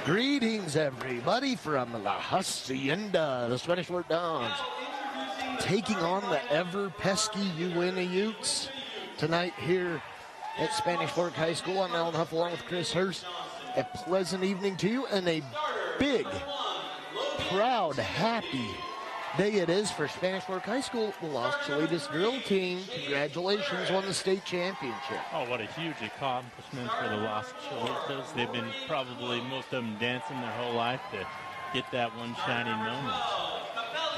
Greetings, everybody, from La Hacienda, the Spanish Fort Dons, taking on the ever-pesky Uintah Utes tonight here at Spanish Fork High School. I'm Alan Huff along with Chris Hurst. A pleasant evening to you and a big, proud, happy day it is for Spanish Fork High School. The Los Cholitas drill team, congratulations on the state championship. Oh, what a huge accomplishment for the Los Cholitas. They've been probably, most of them, dancing their whole life to get that one shining moment.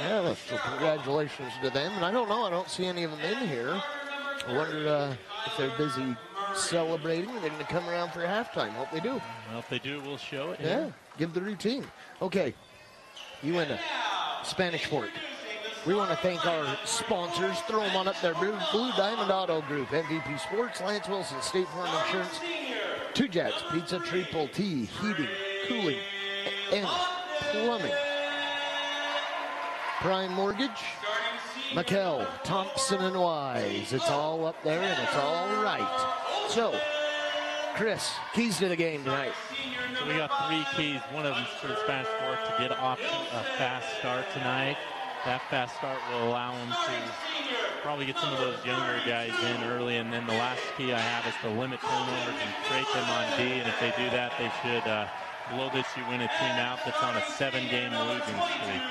Yeah, so congratulations to them. And I don't know, I don't see any of them in here. I wonder if they're busy celebrating. They're going to come around for halftime. Hope they do. Well, if they do, we'll show it. Yeah, give the routine. Okay, Uintah, Spanish Fork. We want to thank our sponsors. Throw them on up there. Blue Diamond Auto Group, MVP Sports, Lance Wilson, State Farm Insurance, Two Jacks Pizza, Triple T, Heating, Cooling, and Plumbing. Prime Mortgage, McKell, Thompson & Wise. It's all up there, and it's all right. So, Chris, keys to the game tonight. So we got 3 keys. One of them for the Spanish Fork to get off a fast start tonight. That fast start will allow them to probably get some of those younger guys in early. And then the last key I have is to limit turnovers and create them on D. And if they do that, they should blow this Uintah team out that's on a 7-game losing streak.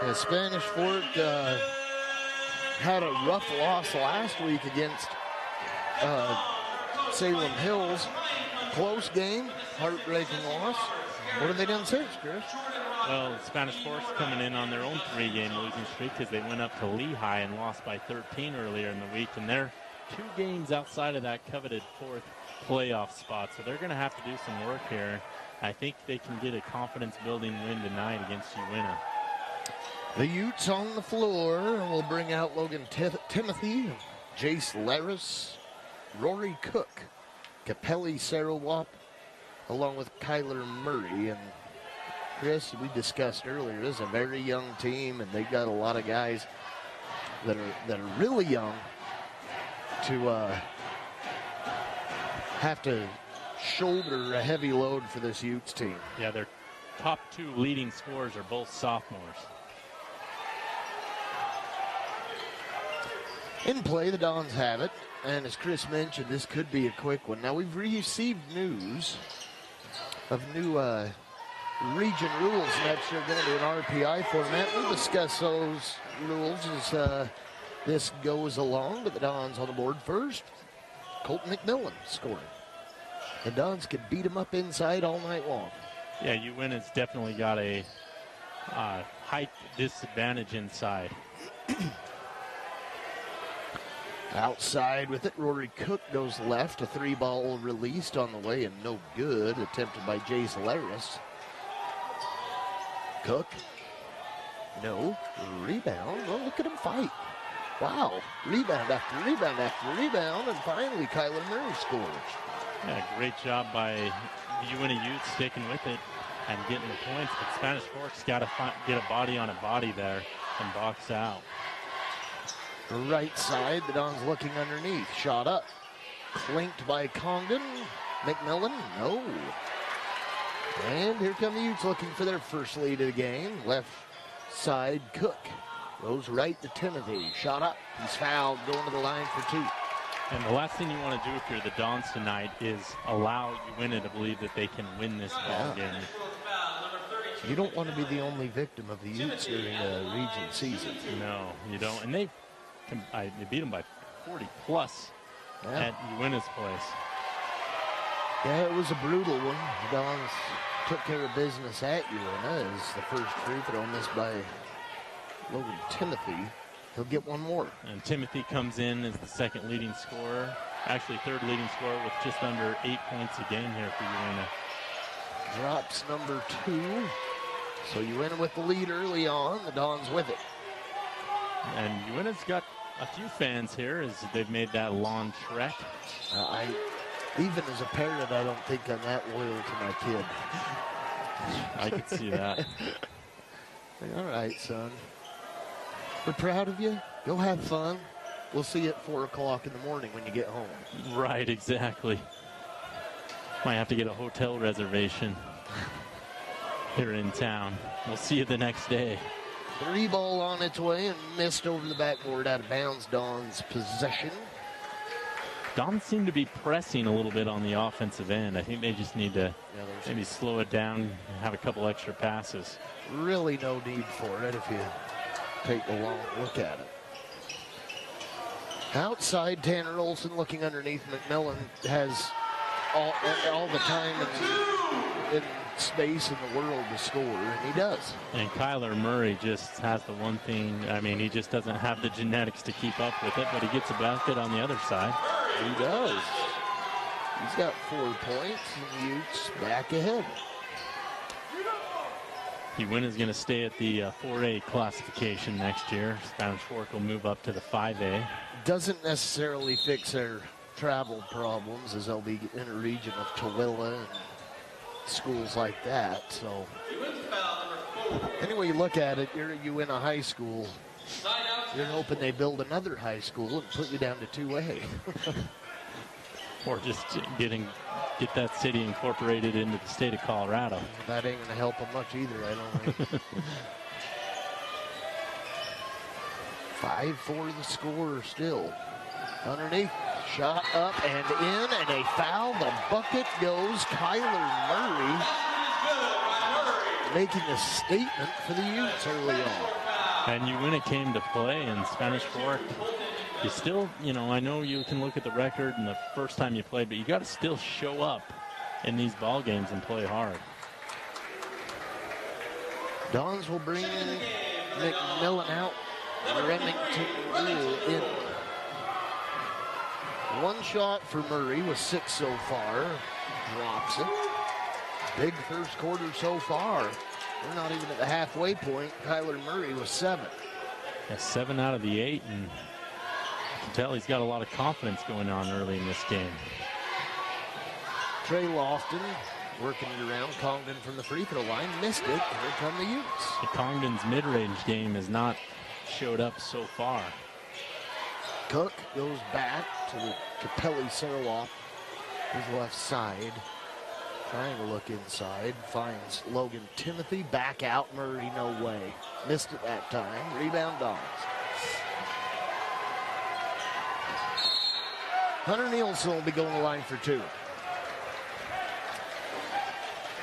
The Spanish Fork had a rough loss last week against Salem Hills. Close game, heartbreaking loss. What have they done since, Chris? Well, the Spanish Fork's coming in on their own 3-game losing streak because they went up to Lehigh and lost by 13 earlier in the week. And they're 2 games outside of that coveted 4th playoff spot. So they're going to have to do some work here. I think they can get a confidence-building win tonight against Uintah. The Utes on the floor will bring out Logan Timothy, Jace Laris, Rory Cook, Capelli Sarawap, along with Kyler Murray. And Chris, we discussed earlier, this is a very young team, and they've got a lot of guys that are really young to have to shoulder a heavy load for this Utes team. Yeah, their top 2 leading scorers are both sophomores. In play, the Dons have it, and as Chris mentioned, this could be a quick one. Now, we've received news of new region rules next year going to an RPI format. We'll discuss those rules as this goes along, but the Dons on the board first. Colton McMillan scoring. The Dons could beat him up inside all night long. Yeah, Uintah's definitely got a height disadvantage inside. Outside with it, Rory Cook goes left. A 3-ball released on the way and no good. Attempted by Jace Laris. Cook. No. Rebound. Well, look at him fight. Wow. Rebound after rebound after rebound. And finally, Kyler Murray scores. Yeah, great job by the Uintah Utes sticking with it and getting the points. But Spanish Fork's got to get a body on a body there and box out. Right side, the Dons looking underneath. Shot up. Clinked by Congdon. McMillan, no. And here come the Utes looking for their first lead of the game. Left side, Cook. Goes right to Timothy. Shot up. He's fouled, going to the line for 2. And the last thing you want to do if you're the Dons tonight is allow Uintah to believe that they can win this ball game. You don't want to be the only victim of the Utes during a region season. No, you don't. And they beat them by 40-plus at Uintah's place. Yeah, it was a brutal one. The Dons took care of business at Uintah as the first free throw missed by Logan Timothy. He'll get one more. And Timothy comes in as the second leading scorer. Actually, third leading scorer with just under 8 points a game here for Uintah. Drops number 2. So Uintah with the lead early on. The Dons with it. And Uintah's got a few fans here as they've made that long trek. Even as a parent, I don't think I'm that loyal to my kid. I could see that. All right, son. We're proud of you. Go have fun. We'll see you at 4 o'clock in the morning when you get home. Right, exactly. Might have to get a hotel reservation. here in town. We'll see you the next day. 3 ball on its way and missed over the backboard, out of bounds. Don's possession. Don seemed to be pressing a little bit on the offensive end. I think they just need to maybe slow it down and have a couple extra passes. Really no need for it if you take a long look at it. Outside, Tanner Olson looking underneath. McMillan has all the time and space in the world to score, and he does. And Kyler Murray just has the one thing. I mean, he just doesn't have the genetics to keep up with it, but he gets a basket on the other side. He does. He's got 4 points, and Utes back ahead. Uintah is going to stay at the 4A classification next year. Spanish Fork will move up to the 5A. Doesn't necessarily fix their travel problems, as they'll be in a region of Tooele and schools like that. So anyway you look at it, you're Uintah High School. You're hoping they build another high school and put you down to 2A. Or just get that city incorporated into the state of Colorado. That ain't going to help them much either, I don't think. 5-4 the score still. Underneath, shot up and in, and a foul. The bucket goes. Kyler Murray making a statement for the Utes early on. And Uintah came to play, and Spanish Fork, you still, I know you can look at the record and the first time you played, but you got to still show up in these ball games and play hard. Dons will bring McMillan out. Remington in. 1 shot for Murray with 6 so far. Drops it. Big first quarter so far. We're not even at the halfway point. Kyler Murray was 7. Yeah, 7 out of the 8, and you can tell he's got a lot of confidence going on early in this game. Trey Lofton working it around. Congdon from the free throw line. Missed it. Here come the Utes. Congdon's mid-range game has not showed up so far. Cook goes back to the Capelli Saraloff, his left side. Trying to look inside. Finds Logan Timothy. Back out. Murray, no way. Missed it that time. Rebound Dons. Hunter Nielsen will be going to the line for 2.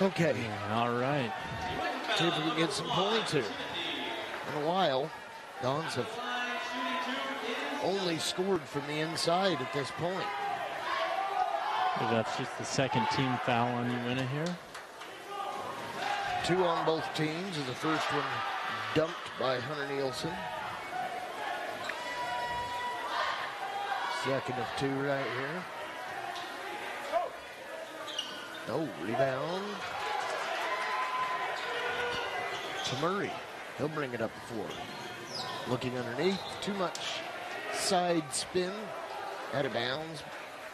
Okay. All right. See if we can get some points here. In a while, Dons have only scored from the inside at this point. That's just the second team foul on Uintah here. 2 on both teams, as the first one dumped by Hunter Nielsen. Second of 2 right here. No, rebound to Murray. He'll bring it up the floor. Looking underneath, too much side spin. Out of bounds.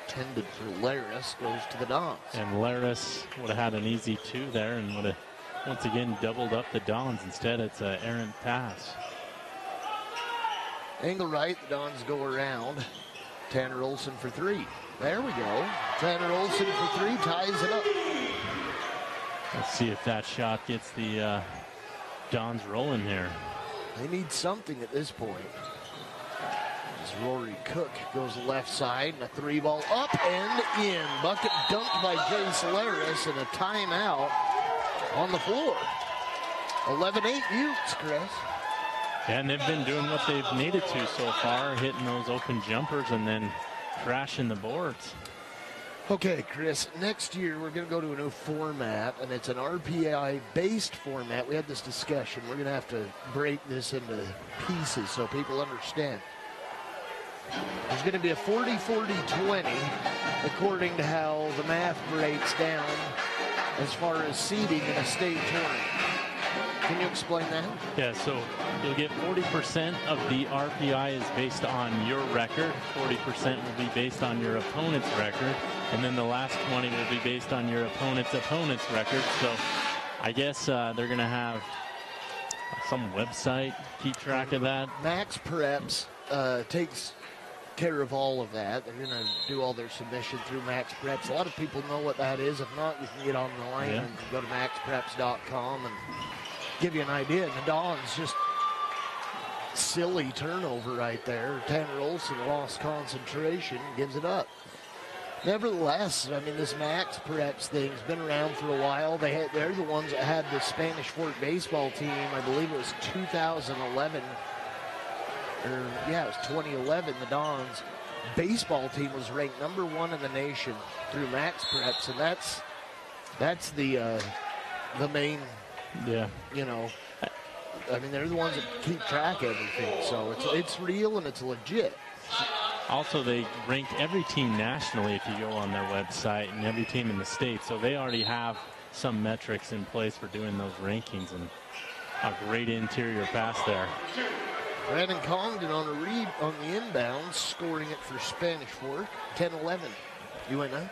Tended for Laris, goes to the Dons. And Laris would have had an easy 2 there and would have once again doubled up the Dons. Instead, it's an errant pass. Angle right, the Dons go around. Tanner Olson for 3. There we go. Tanner Olson for 3, ties it up. Let's see if that shot gets the Dons rolling here. They need something at this point. As Rory Cook goes left side, and a 3 ball up and in. Bucket dumped by Jace Laris, and a timeout on the floor. 11-8 Utes, Chris. And they've been doing what they've needed to so far, hitting those open jumpers and then crashing the boards. Okay, Chris, next year we're going to go to a new format, and it's an RPI-based format. We had this discussion. We're going to have to break this into pieces so people understand. There's going to be a 40-40-20 according to how the math breaks down as far as seeding in a state tournament. Can you explain that? Yeah, so you'll get 40% of the RPI is based on your record, 40% will be based on your opponent's record, and then the last 20 will be based on your opponent's record. So I guess they're going to have some website keep track of that. Max Preps takes care of all of that. They're going to do all their submission through Max Preps. A lot of people know what that is. If not, you can get online and go to maxpreps.com and give you an idea. And the Dons just silly turnover right there. Tanner Olson lost concentration, gives it up. Nevertheless, I mean, this Max Preps thing's been around for a while. They're the ones that had the Spanish Fort baseball team. I believe it was 2011. It was 2011. The Dons baseball team was ranked #1 in the nation through Max Preps, and that's the main. Yeah. You know, I mean, they're the ones that keep track of everything, so it's real and it's legit. Also, they rank every team nationally if you go on their website, and every team in the state. So they already have some metrics in place for doing those rankings, and a great interior pass there. Brandon Congdon on a read on the inbound, scoring it for Spanish Fork, 10-11. Uintah.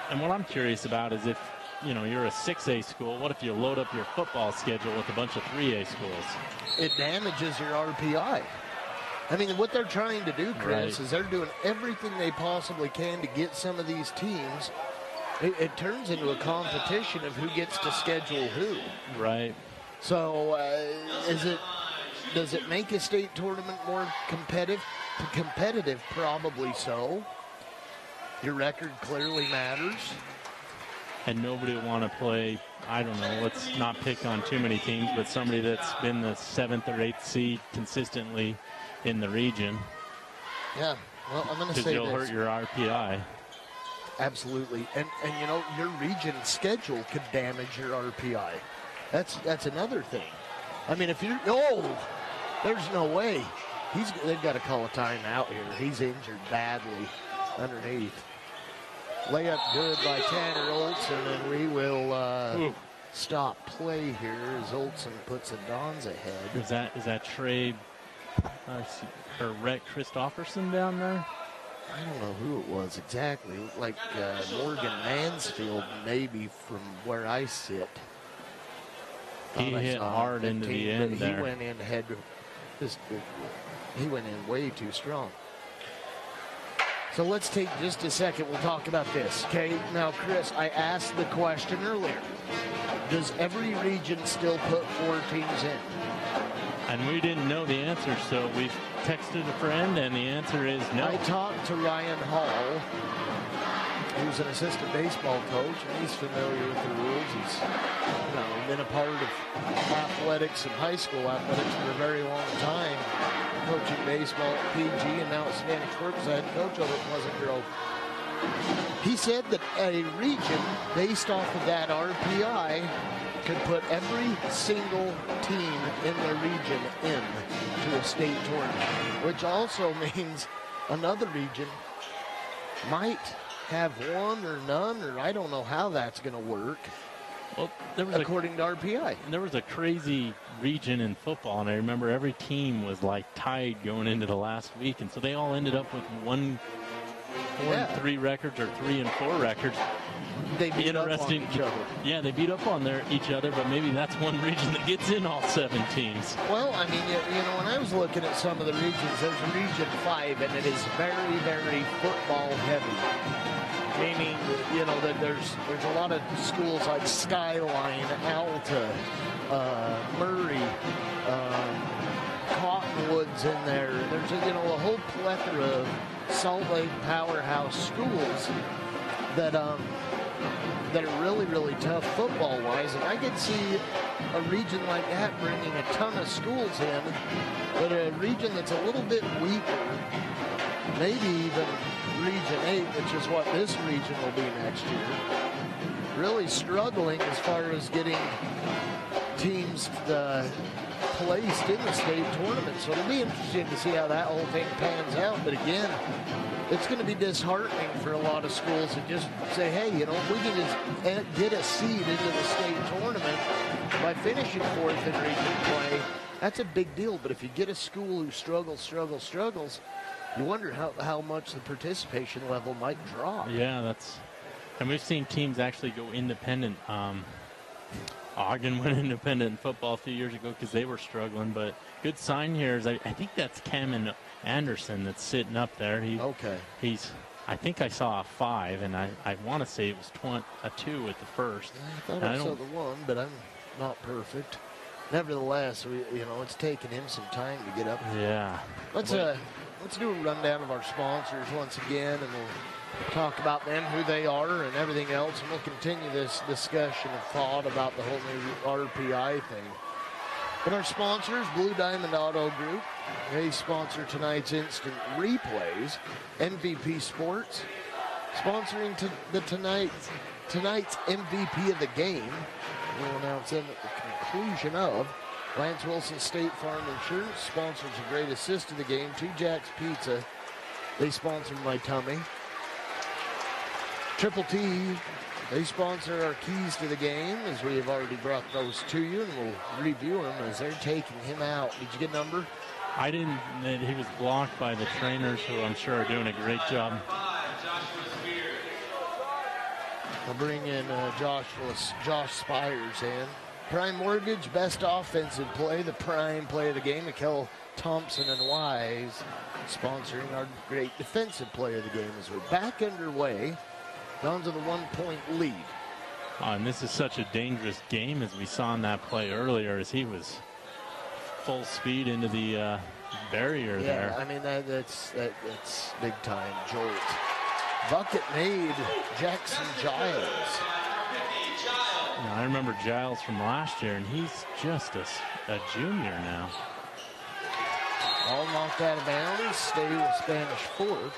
And what I'm curious about is if, you know, you're a 6A school, what if you load up your football schedule with a bunch of 3A schools? It damages your RPI. I mean, what they're trying to do, Chris, is they're doing everything they possibly can to get some of these teams. It turns into a competition of who gets to schedule who. Right. So does it make a state tournament more competitive? Competitive, probably so. Your record clearly matters. And nobody will want to play, I don't know, let's not pick on too many teams, but somebody that's been the 7th or 8th seed consistently in the region. Yeah, well, I'm going to say this. Because you'll hurt your RPI. Absolutely. And you know, your region schedule could damage your RPI. That's another thing. I mean, if you're, there's no way. They've got to call a timeout here. He's injured badly underneath. Layup good by Tanner Olson, and we will stop play here as Olson puts the Dons ahead. Is that Trey or Rhett Christofferson down there? I don't know who it was exactly. Like Morgan Mansfield, maybe, from where I sit. He hit hard into the end there. He went in he went in way too strong. So let's take just a second. We'll talk about this, okay? Now, Chris, I asked the question earlier. Does every region still put 4 teams in? And we didn't know the answer, so we texted a friend, and the answer is no. I talked to Ryan Hall, who's an assistant baseball coach, and he's familiar with the rules. He's been a part of athletics and high school athletics for a very long time, coaching baseball at PG and now at Spanish Fork as head coach over at Pleasant Grove. He said that a region based off of that RPI could put every single team in the region into a state tournament, which also means another region might have one or none, or I don't know how that's going to work. Well, according to RPI. There was a crazy region in football, and I remember every team was like tied going into the last week, and so they all ended up with 1-4 and 3 records or 3 and 4 records. They beat up on each other. Yeah, they beat up on each other, but maybe that's one region that gets in all 7 teams. Well, I mean, you know, when I was looking at some of the regions, there's Region 5, and it is very, very football heavy. Meaning, you know, that there's a lot of schools like Skyline, Alta, Murray, Cottonwood's in there. There's a whole plethora of Salt Lake powerhouse schools that are really, really tough football-wise. And I could see a region like that bringing a ton of schools in, but a region that's a little bit weaker, maybe even Region 8, which is what this region will be next year, really struggling as far as getting teams placed in the state tournament. So it'll be interesting to see how that whole thing pans out. But again, it's going to be disheartening for a lot of schools to just say, hey, you know, if we can just get a seed into the state tournament by finishing 4th in region play, that's a big deal. But if you get a school who struggles, you wonder how much the participation level might drop. Yeah, and we've seen teams actually go independent. Ogden went independent in football a few years ago because they were struggling, but good sign here is I think that's Cameron Anderson that's sitting up there. I think I saw a 5, and I want to say it was a 2 at the first. I thought I saw the 1, but I'm not perfect. Nevertheless, it's taken him some time to get up. Yeah. Let's do a rundown of our sponsors once again, and we'll talk about them, who they are, and everything else, and we'll continue this discussion of thought about the whole new RPI thing. But our sponsors, Blue Diamond Auto Group, they sponsor tonight's instant replays. MVP Sports, sponsoring tonight's MVP of the game. We'll announce them at the conclusion of. Lance Wilson State Farm Insurance sponsors a great assist to the game. Two Jack's Pizza, they sponsor my tummy. Triple T, they sponsor our keys to the game, as we have already brought those to you, and we'll review them as they're taking him out. Did you get a number? I didn't. He was blocked by the trainers, who I'm sure are doing a great job. I'll bring in Josh Spires in. Prime Mortgage, best offensive play, the prime play of the game. Mikel Thompson and Wise sponsoring our great defensive play of the game as we're back underway. Down to the 1-point lead. And this is such a dangerous game, as we saw in that play earlier, as he was full speed into the barrier there. Yeah, I mean, that's big time jolt. Bucket made Jackson Giles. I remember Giles from last year, and he's just a junior now. All knocked out of bounds, stay with Spanish Fork.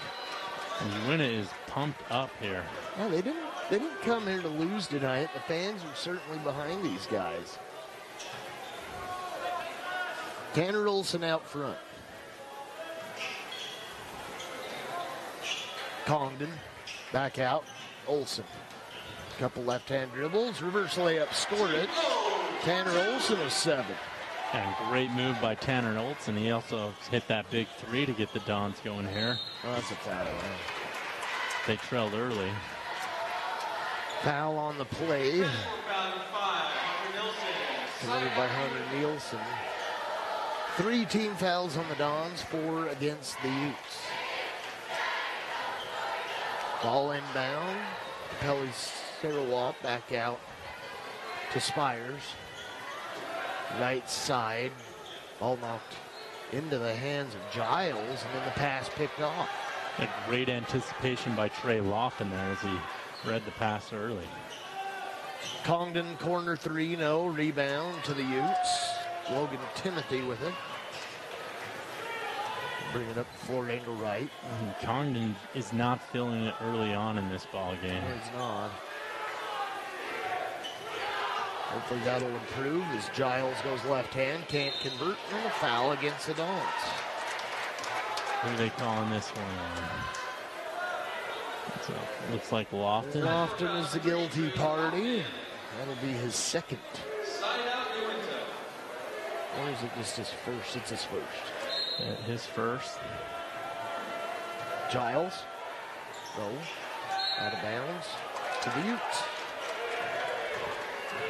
And Uintah is pumped up here. No, they didn't come here to lose tonight. The fans are certainly behind these guys. Tanner Olson out front. Congdon back out. Olson. Couple left-hand dribbles. Reverse layup, scored it. Tanner Olson with 7. And great move by Tanner Olson. He also hit that big 3 to get the Dons going here. Oh, that's a foul. They trailed early. Foul on the play. Committed by Hunter Nielsen. 3 team fouls on the Dons, 4 against the Utes. Ball inbound. Pelly Sarawak back out to Spires. Right side. Ball knocked into the hands of Giles, and then the pass picked off. A great anticipation by Trey Lofton there as he read the pass early. Congdon corner 3, no. Rebound to the Utes. Logan Timothy with it. Bring it up the floor angle right. Congdon is not feeling it early on in this ball game. No, he's not. Hopefully that'll improve as Giles goes left hand, can't convert, and a foul against the Dons. Who are they calling this one on? So, looks like Lofton. Lofton is the guilty party. That'll be his second. Or is it just his first? It's his first. His first. Giles. No. Out of bounds to the Utes.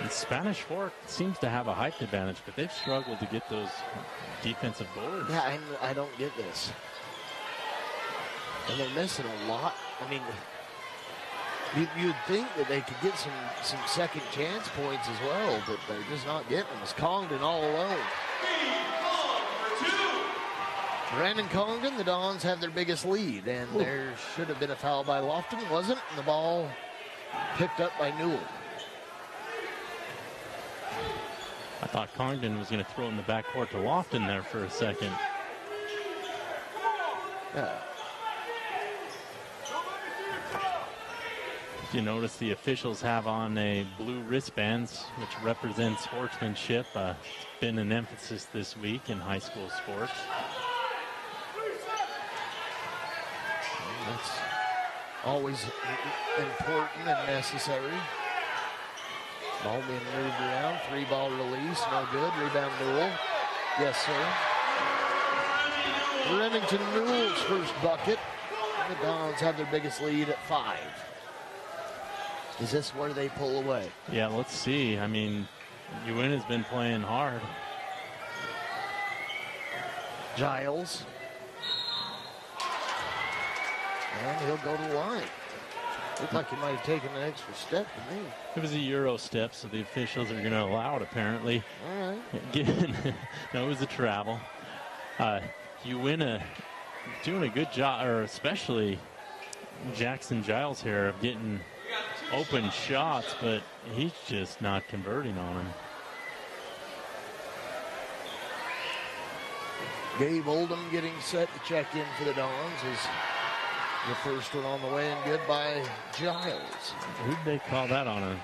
And Spanish Fork seems to have a height advantage, but they've struggled to get those defensive boards. Yeah, I don't get this. And they're missing a lot. I mean, you'd think that they could get some second chance points as well, but they're just not getting them. It's Congdon all alone. Brandon Congdon, the Dons have their biggest lead, and there should have been a foul by Lofton, wasn't, and the ball picked up by Newell. I thought Congdon was going to throw in the backcourt to Lofton there for a second. Yeah. You notice the officials have on a blue wristbands, which represents sportsmanship. It's been an emphasis this week in high school sports. That's always important and necessary. Ball being moved around. 3-ball release. No good. Rebound Newell. Yes, sir. Remington Newell's first bucket. The Dons have their biggest lead at 5. Is this where they pull away? Yeah, let's see. I mean, Uintah's been playing hard. Giles. And he'll go to the line. Looked like he might have taken an extra step to me. It was a Euro step, so the officials are going to allow it, apparently. All right. No, it was a travel. Uintah doing a good job, or especially Jackson Giles here, of getting open shots, but he's just not converting on them. Gabe Oldham getting set to check in for the Dons is the first one on the way, and good by Giles. Who'd they call that on? A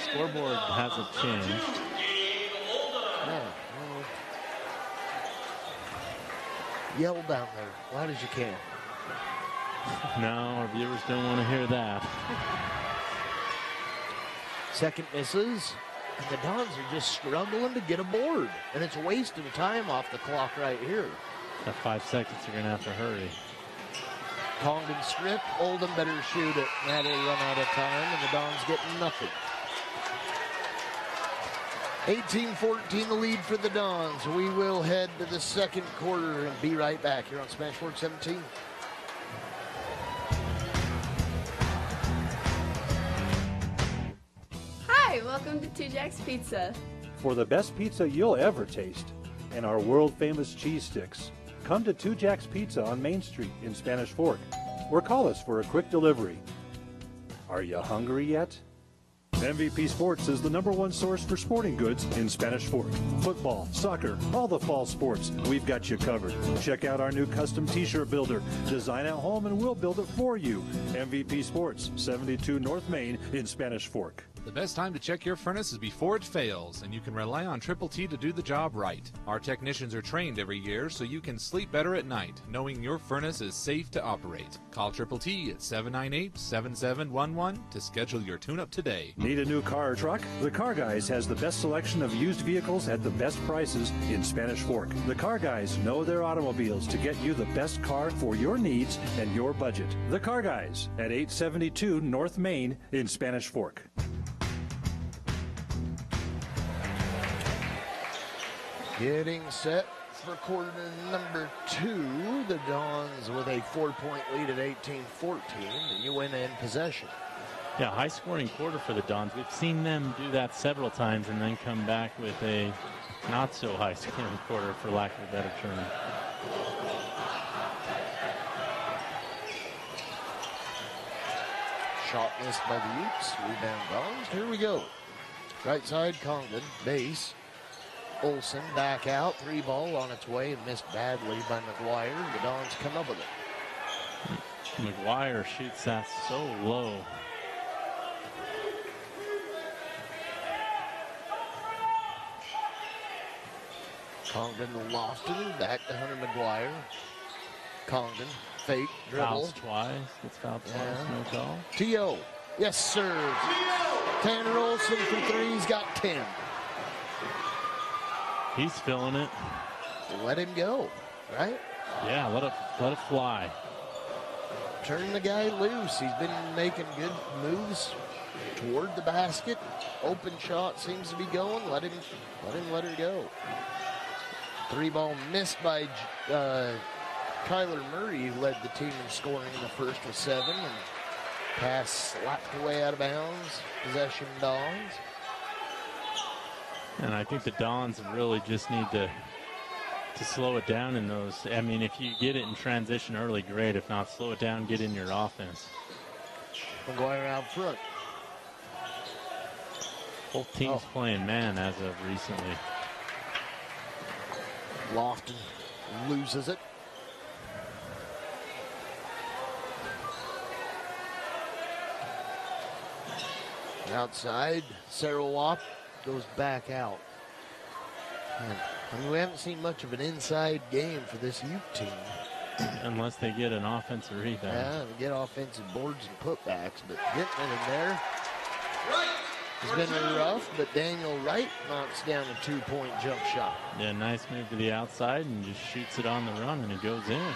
scoreboard hasn't changed. Yeah. Yell down there loud as you can. No, our viewers don't want to hear that. Second misses, and the Dons are just struggling to get a board, and it's wasting time off the clock right here. That 5 seconds, you're going to have to hurry. Congdon strip. Oldham better shoot it. That'll run out of time, and the Dons get nothing. 18-14 the lead for the Dons. We will head to the second quarter and be right back here on Spanish Fork 17. Hi, welcome to Two Jacks Pizza. For the best pizza you'll ever taste and our world-famous cheese sticks, come to Two Jacks Pizza on Main Street in Spanish Fork, or call us for a quick delivery. Are you hungry yet? MVP Sports is the #1 source for sporting goods in Spanish Fork. Football, soccer, all the fall sports, we've got you covered. Check out our new custom t-shirt builder. Design at home and we'll build it for you. MVP Sports, 72 North Main in Spanish Fork. The best time to check your furnace is before it fails, and you can rely on Triple T to do the job right. Our technicians are trained every year so you can sleep better at night, knowing your furnace is safe to operate. Call Triple T at 798-7711 to schedule your tune-up today. Need a new car or truck? The Car Guys has the best selection of used vehicles at the best prices in Spanish Fork. The Car Guys know their automobiles to get you the best car for your needs and your budget. The Car Guys at 872 North Main in Spanish Fork. Getting set for quarter number 2. The Dons with a 4-point lead at 18-14. And Uintah in possession. Yeah, high-scoring quarter for the Dons. We've seen them do that several times and then come back with a not-so-high-scoring quarter, for lack of a better term. Shot missed by the Utes. Rebound Dons. Here we go. Right side, Congdon. Base. Olsen back out. 3-ball on its way and missed badly by McGuire. The Dons come up with it. McGuire shoots that so low. Congdon to Lofton. Back to Hunter McGuire. Congdon. Fake. Dribble. Fouls twice. Gets fouled twice. Yeah. No call. T.O. Yes, sir. Tanner Olsen for 3. He's got 10. He's feeling it. Let him go, right? Yeah, let it fly. Turn the guy loose. He's been making good moves toward the basket. Open shot seems to be going. Let her go. 3-ball missed by Kyler Murray, who led the team in scoring in the first with 7. And pass slapped away out of bounds. Possession Dons. And I think the Dons really just need to slow it down in those. I mean, if you get it in transition early, great. If not, slow it down, get in your offense. McGuire out front. Both teams playing man as of recently. Lofton loses it. Outside, Sarah Wap goes back out. And we haven't seen much of an inside game for this Ute team. Unless they get an offensive rebound. Yeah, they get offensive boards and putbacks, but getting it in there has been rough, but Daniel Wright knocks down a 2-point jump shot. Yeah, nice move to the outside and just shoots it on the run, and it goes in.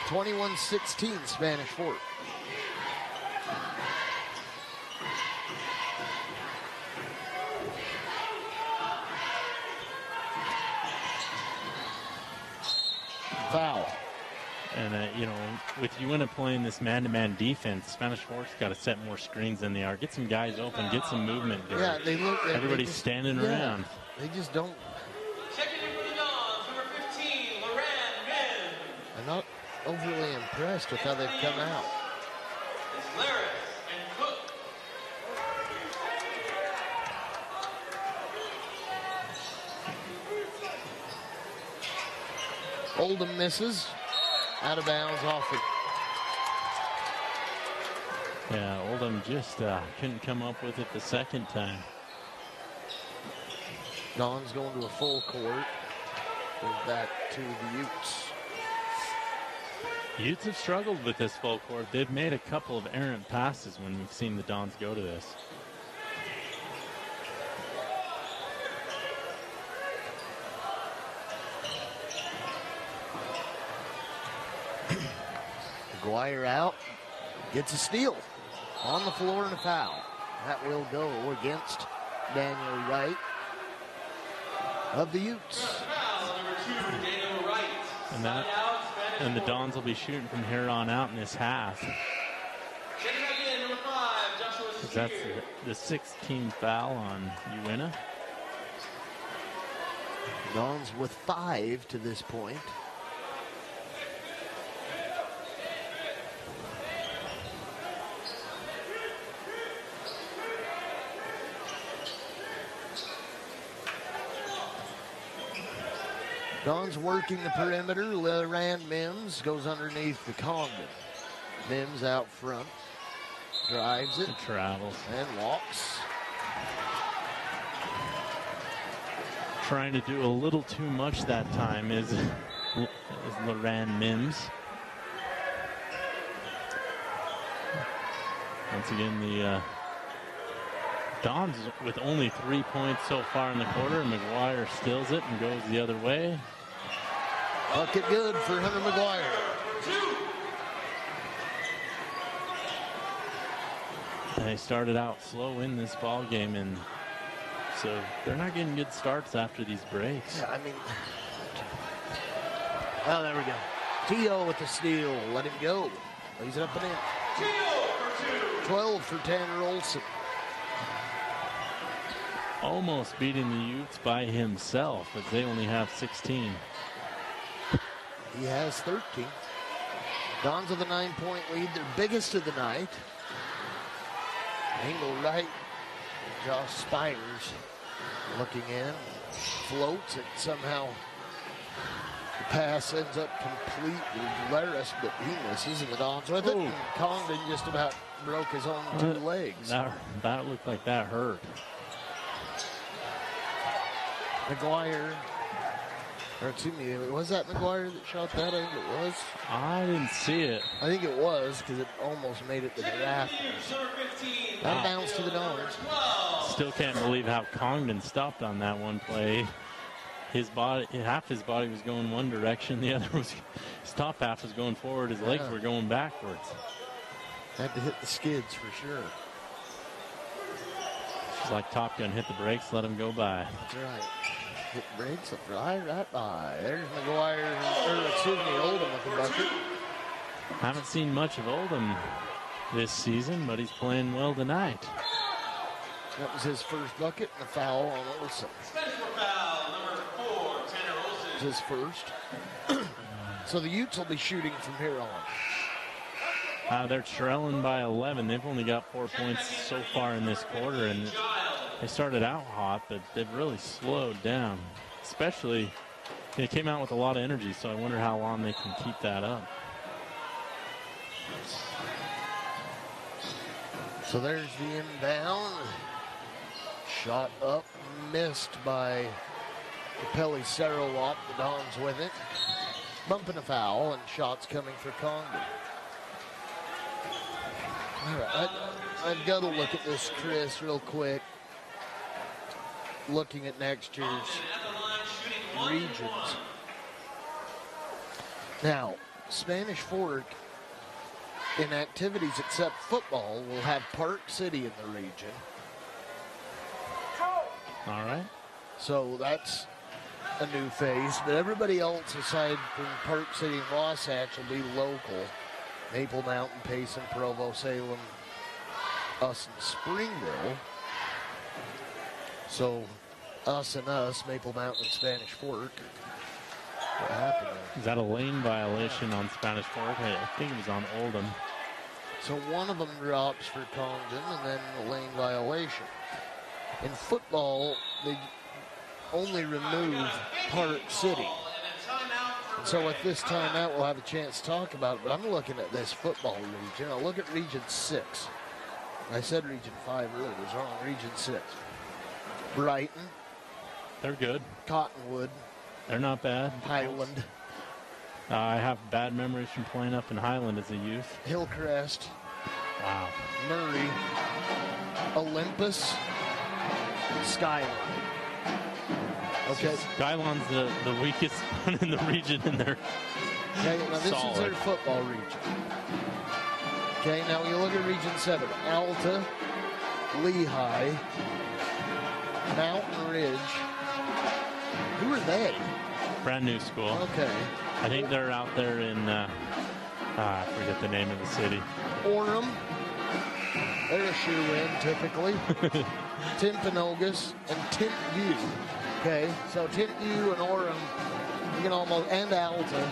21-16 Spanish Fork. Foul. And, you know, with Uintah playing this man-to-man defense, Spanish Fork's got to set more screens than they are. Get some guys open, get some movement there. Yeah, they look. Everybody's just, standing around. They just don't. Checking in for the Dons, number 15, Loran Min. I'm not overly impressed with how they've come out. It's Laris and Cook. Oldham misses. Out of bounds off it. Yeah, Oldham just couldn't come up with it the second time. Don's going to a full court. Goes back to the Utes. Utes have struggled with this full court. They've made a couple of errant passes when we've seen the Dons go to this. McGuire out, gets a steal on the floor and a foul. That will go against Daniel Wright of the Utes. And the Dons will be shooting from here on out in this half. That's the 16th foul on Uintah. Dons with 5 to this point. Don's working the perimeter. Loran Mims goes underneath the Condon. Mims out front. Drives it. Travels. And walks. Trying to do a little too much that time is Loran Mims. Once again, the Dons with only 3 points so far in the quarter. McGuire steals it and goes the other way. Bucket good for Hunter McGuire. They started out slow in this ball game, and so they're not getting good starts after these breaks. Yeah, I mean, oh, there we go. T.O. with the steal. Let him go. Lays it up and in. 12 for Tanner Olson. Almost beating the Utes by himself, as they only have 16. He has 13. Dons with a 9-point lead, their biggest of the night. Angle right. Josh Spires looking in. Floats it somehow. The pass ends up complete with Laris, but he misses, and the Dons with it. And Condon just about broke his own 2 legs. That looked like that hurt. McGuire, or excuse me, was that McGuire that shot that? I think it was. I didn't see it. I think it was, because it almost made it to the rafters. Out of bounds to the Dons. Still can't believe how Congdon stopped on that one play. His body, half his body was going one direction, the other was, his top half was going forward, his legs were going backwards. Had to hit the skids for sure. It's like Top Gun, hit the brakes, let him go by. That's right. Hit the brakes, right by. There's McGuire, or excuse me, Oldham with the bucket. Haven't seen much of Oldham this season, but he's playing well tonight. That was his first bucket and a foul on Olson. Special foul, number 4, Tanner Olson. It's his first. So the Utes will be shooting from here on. They're trailing by 11. They've only got 4 points so far in this quarter, and they started out hot, but they've really slowed down. Especially, they came out with a lot of energy, so I wonder how long they can keep that up. So there's the inbound. Shot up, missed by Capelli Sarawak. The Dons with it. Bumping a foul, and shots coming for Condon. All right, I've got to look at this, Chris, real quick. Looking at next year's regions. Now, Spanish Fork, in activities except football, will have Park City in the region. All right. So that's a new face, but everybody else aside from Park City and Wasatch will be local. Maple Mountain, Payson, Provo, Salem, us and Springville. So us and us, Maple Mountain and Spanish Fork. What happened there? Is that a lane violation on Spanish Fork? I think it was on Oldham. So one of them drops for Congdon and then a lane violation. In football, they only remove Park City. And so at this timeout, we'll have a chance to talk about it. But I'm looking at this football region. I'll look at Region 6. I said Region 5 earlier. It was wrong. Region 6. Brighton. They're good. Cottonwood. They're not bad. Highland. I have bad memories from playing up in Highland as a youth. Hillcrest. Wow. Murray. Olympus. Skyline. Okay. Skyline's the weakest one in the region, and they're Okay, now this solid. is their football region. Okay, now you look at Region 7. Alta, Lehigh, Mountain Ridge. Who are they? brand new school. Okay. I think they're out there in, I forget the name of the city. Orem. They're a shoe-in, typically. Timpanogos and Timpview. Okay, so Timpview and Orem, you can almost, and Alta,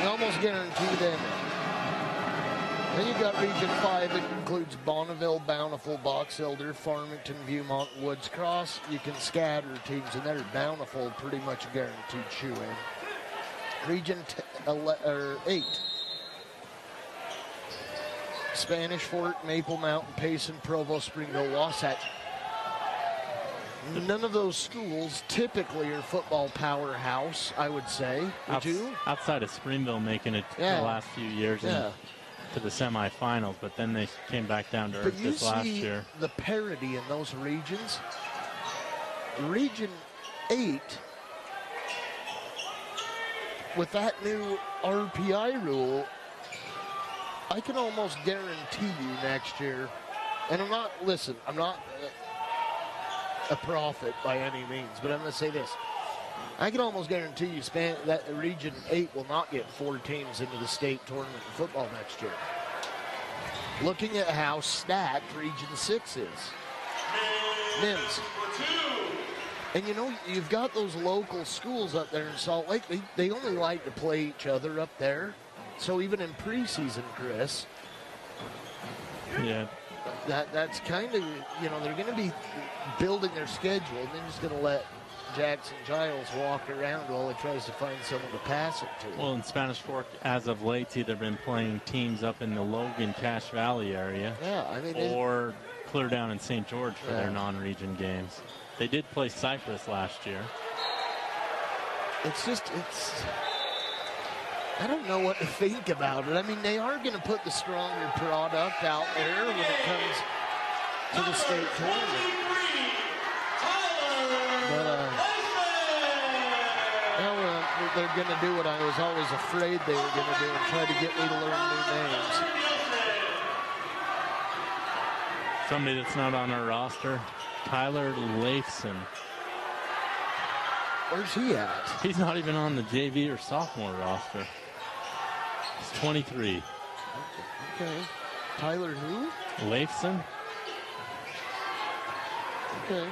you almost guarantee them. Then you've got Region 5. It includes Bonneville, Bountiful, Box Elder, Farmington, Viewmont, Woods Cross. You can scatter teams in there. Bountiful, pretty much a guaranteed shoe-in. Region 8. Spanish Fork, Maple Mountain, Payson, Provo, Springville, Wasatch. None of those schools typically are football powerhouse, I would say. Would you? Outside of Springville making it the last few years to the semifinals, but then they came back down to earth this last year. The parity in those regions. Region 8, with that new RPI rule, I can almost guarantee you next year, and I'm not a prophet by any means, but I'm going to say this. I can almost guarantee you that Region 8 will not get 4 teams into the state tournament in football next year. Looking at how stacked Region 6 is. Mims. And you know, you've got those local schools up there in Salt Lake. They only like to play each other up there. So even in preseason, Chris, that's kind of, they're going to be building their schedule, and they're just going to let Jackson Giles walk around while he tries to find someone to pass it to. Well, in Spanish Fork, as of late, either been playing teams up in the Logan, Cache Valley area, or clear down in St. George for their non-region games. They did play Cypress last year. I don't know what to think about it. I mean, they are going to put the stronger product out there when it comes to the state tournament. But they're going to do what I was always afraid they were going to do and try to get me to learn new names. Somebody that's not on our roster, Tyler Leifson. Where's he at? He's not even on the JV or sophomore roster. He's 23. Okay. Tyler who? Leifson. Okay.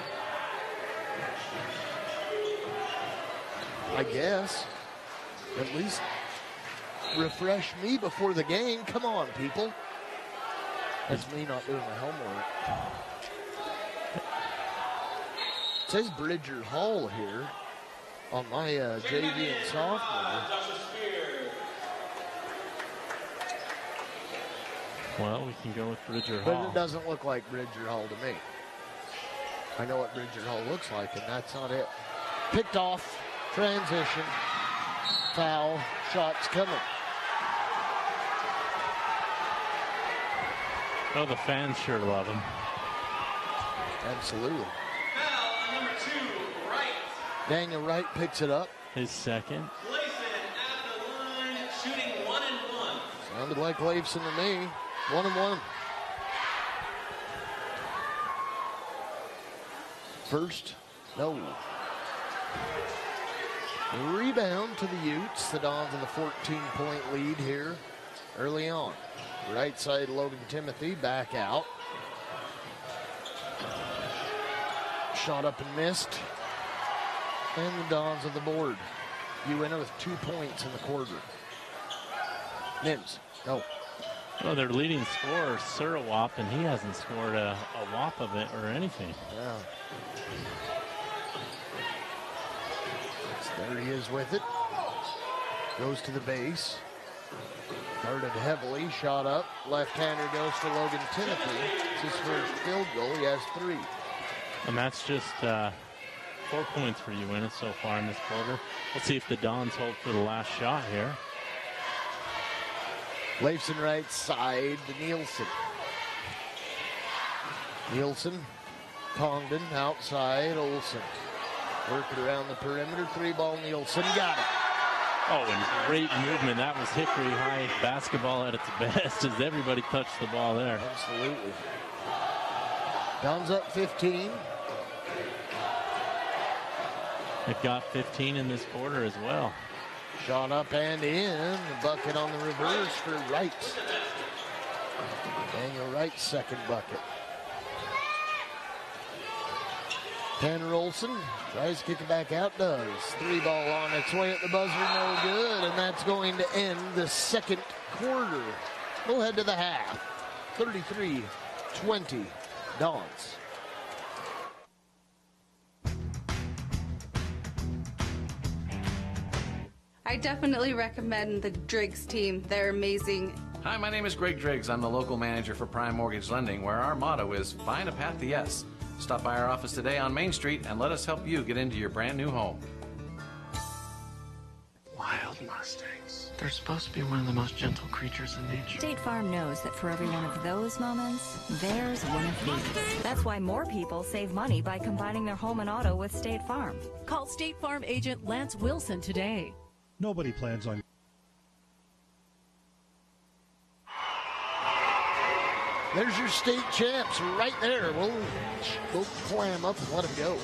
I guess. At least refresh me before the game. Come on, people. That's me not doing my homework. It says Bridger Hall here on my JV and sophomore. Well, we can go with Bridger But Hall. it doesn't look like Bridger Hall to me. I know what Bridger Hall looks like, and that's not it. Picked off, transition, foul, shots coming. Oh, the fans sure love him. Absolutely. Foul on number 2, Wright. Daniel Wright picks it up. His second. Gleason at the line, shooting 1 and 1. Sounded like Leifson to me. 1 and 1. First, no. Rebound to the Utes. The Dons with a 14-point lead here early on. Right side, Logan Timothy back out. Shot up and missed. And the Dons of the board. Uintah with 2 points in the quarter. Mims, go. Well, their leading scorer, Surawap, and he hasn't scored a whop of it or anything. Yeah. So there he is with it. Goes to the base. Guarded heavily, shot up. Left-hander goes to Logan Timothy. It's his first field goal. He has 3. And that's just 4 points for Uintah so far in this quarter. We'll see if the Dons hold for the last shot here. Leifson right side to Nielsen. Nielsen, Congdon outside, Olsen. Working around the perimeter, 3-ball Nielsen, got it. Oh, and great movement. That was Hickory High basketball at its best as everybody touched the ball there. Absolutely. Dons up 15. They've got 15 in this quarter as well. Shot up and in. The bucket on the reverse for Wright. Daniel Wright's second bucket. Tanner Olsen tries to kick it back out, does. 3-ball on its way at the buzzer, no good, and that's going to end the second quarter. We'll head to the half. 33-20, Dons. I definitely recommend the Driggs team. They're amazing. Hi, my name is Greg Driggs. I'm the local manager for Prime Mortgage Lending, where our motto is find a path to yes. Stop by our office today on Main Street and let us help you get into your brand new home. Wild Mustangs. They're supposed to be one of the most gentle creatures in nature. State Farm knows that for every one of those moments, there's one of these. That's why more people save money by combining their home and auto with State Farm. Call State Farm agent Lance Wilson today. Nobody plans on. There's your state champs right there. We'll clam up and let them go.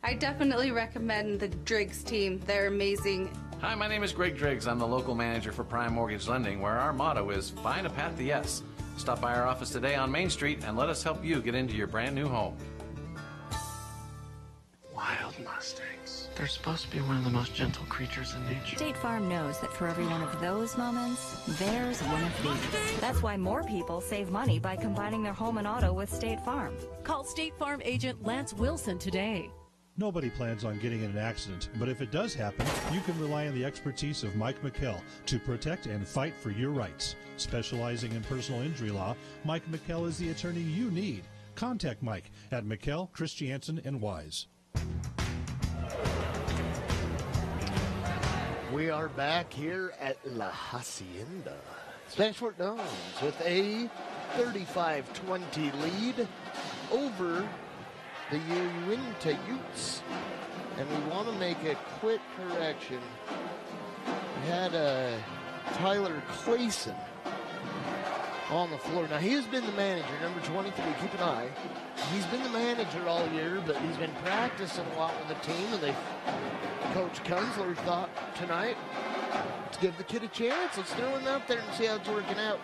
I definitely recommend the Driggs team. They're amazing. Hi, my name is Greg Driggs. I'm the local manager for Prime Mortgage Lending, where our motto is find a path to yes. Stop by our office today on Main Street and let us help you get into your brand new home. Wild Mustangs. They're supposed to be one of the most gentle creatures in nature. State Farm knows that for every one of those moments, there's one of these. That's why more people save money by combining their home and auto with State Farm. Call State Farm agent Lance Wilson today. Nobody plans on getting in an accident, but if it does happen, you can rely on the expertise of Mike McKell to protect and fight for your rights. Specializing in personal injury law, Mike McKell is the attorney you need. Contact Mike at McKell, Christiansen, and Wise. We are back here at La Hacienda. Spanish Fort Dons with a 35-20 lead over the Uintah Utes. And we want to make a quick correction. We had Tyler Clayson on the floor. Now, he has been the manager, number 23. Keep an eye. He's been the manager all year, but he's been practicing a lot with the team, and Coach Kunzler thought tonight, let's give the kid a chance. Let's throw him out there and see how it's working out.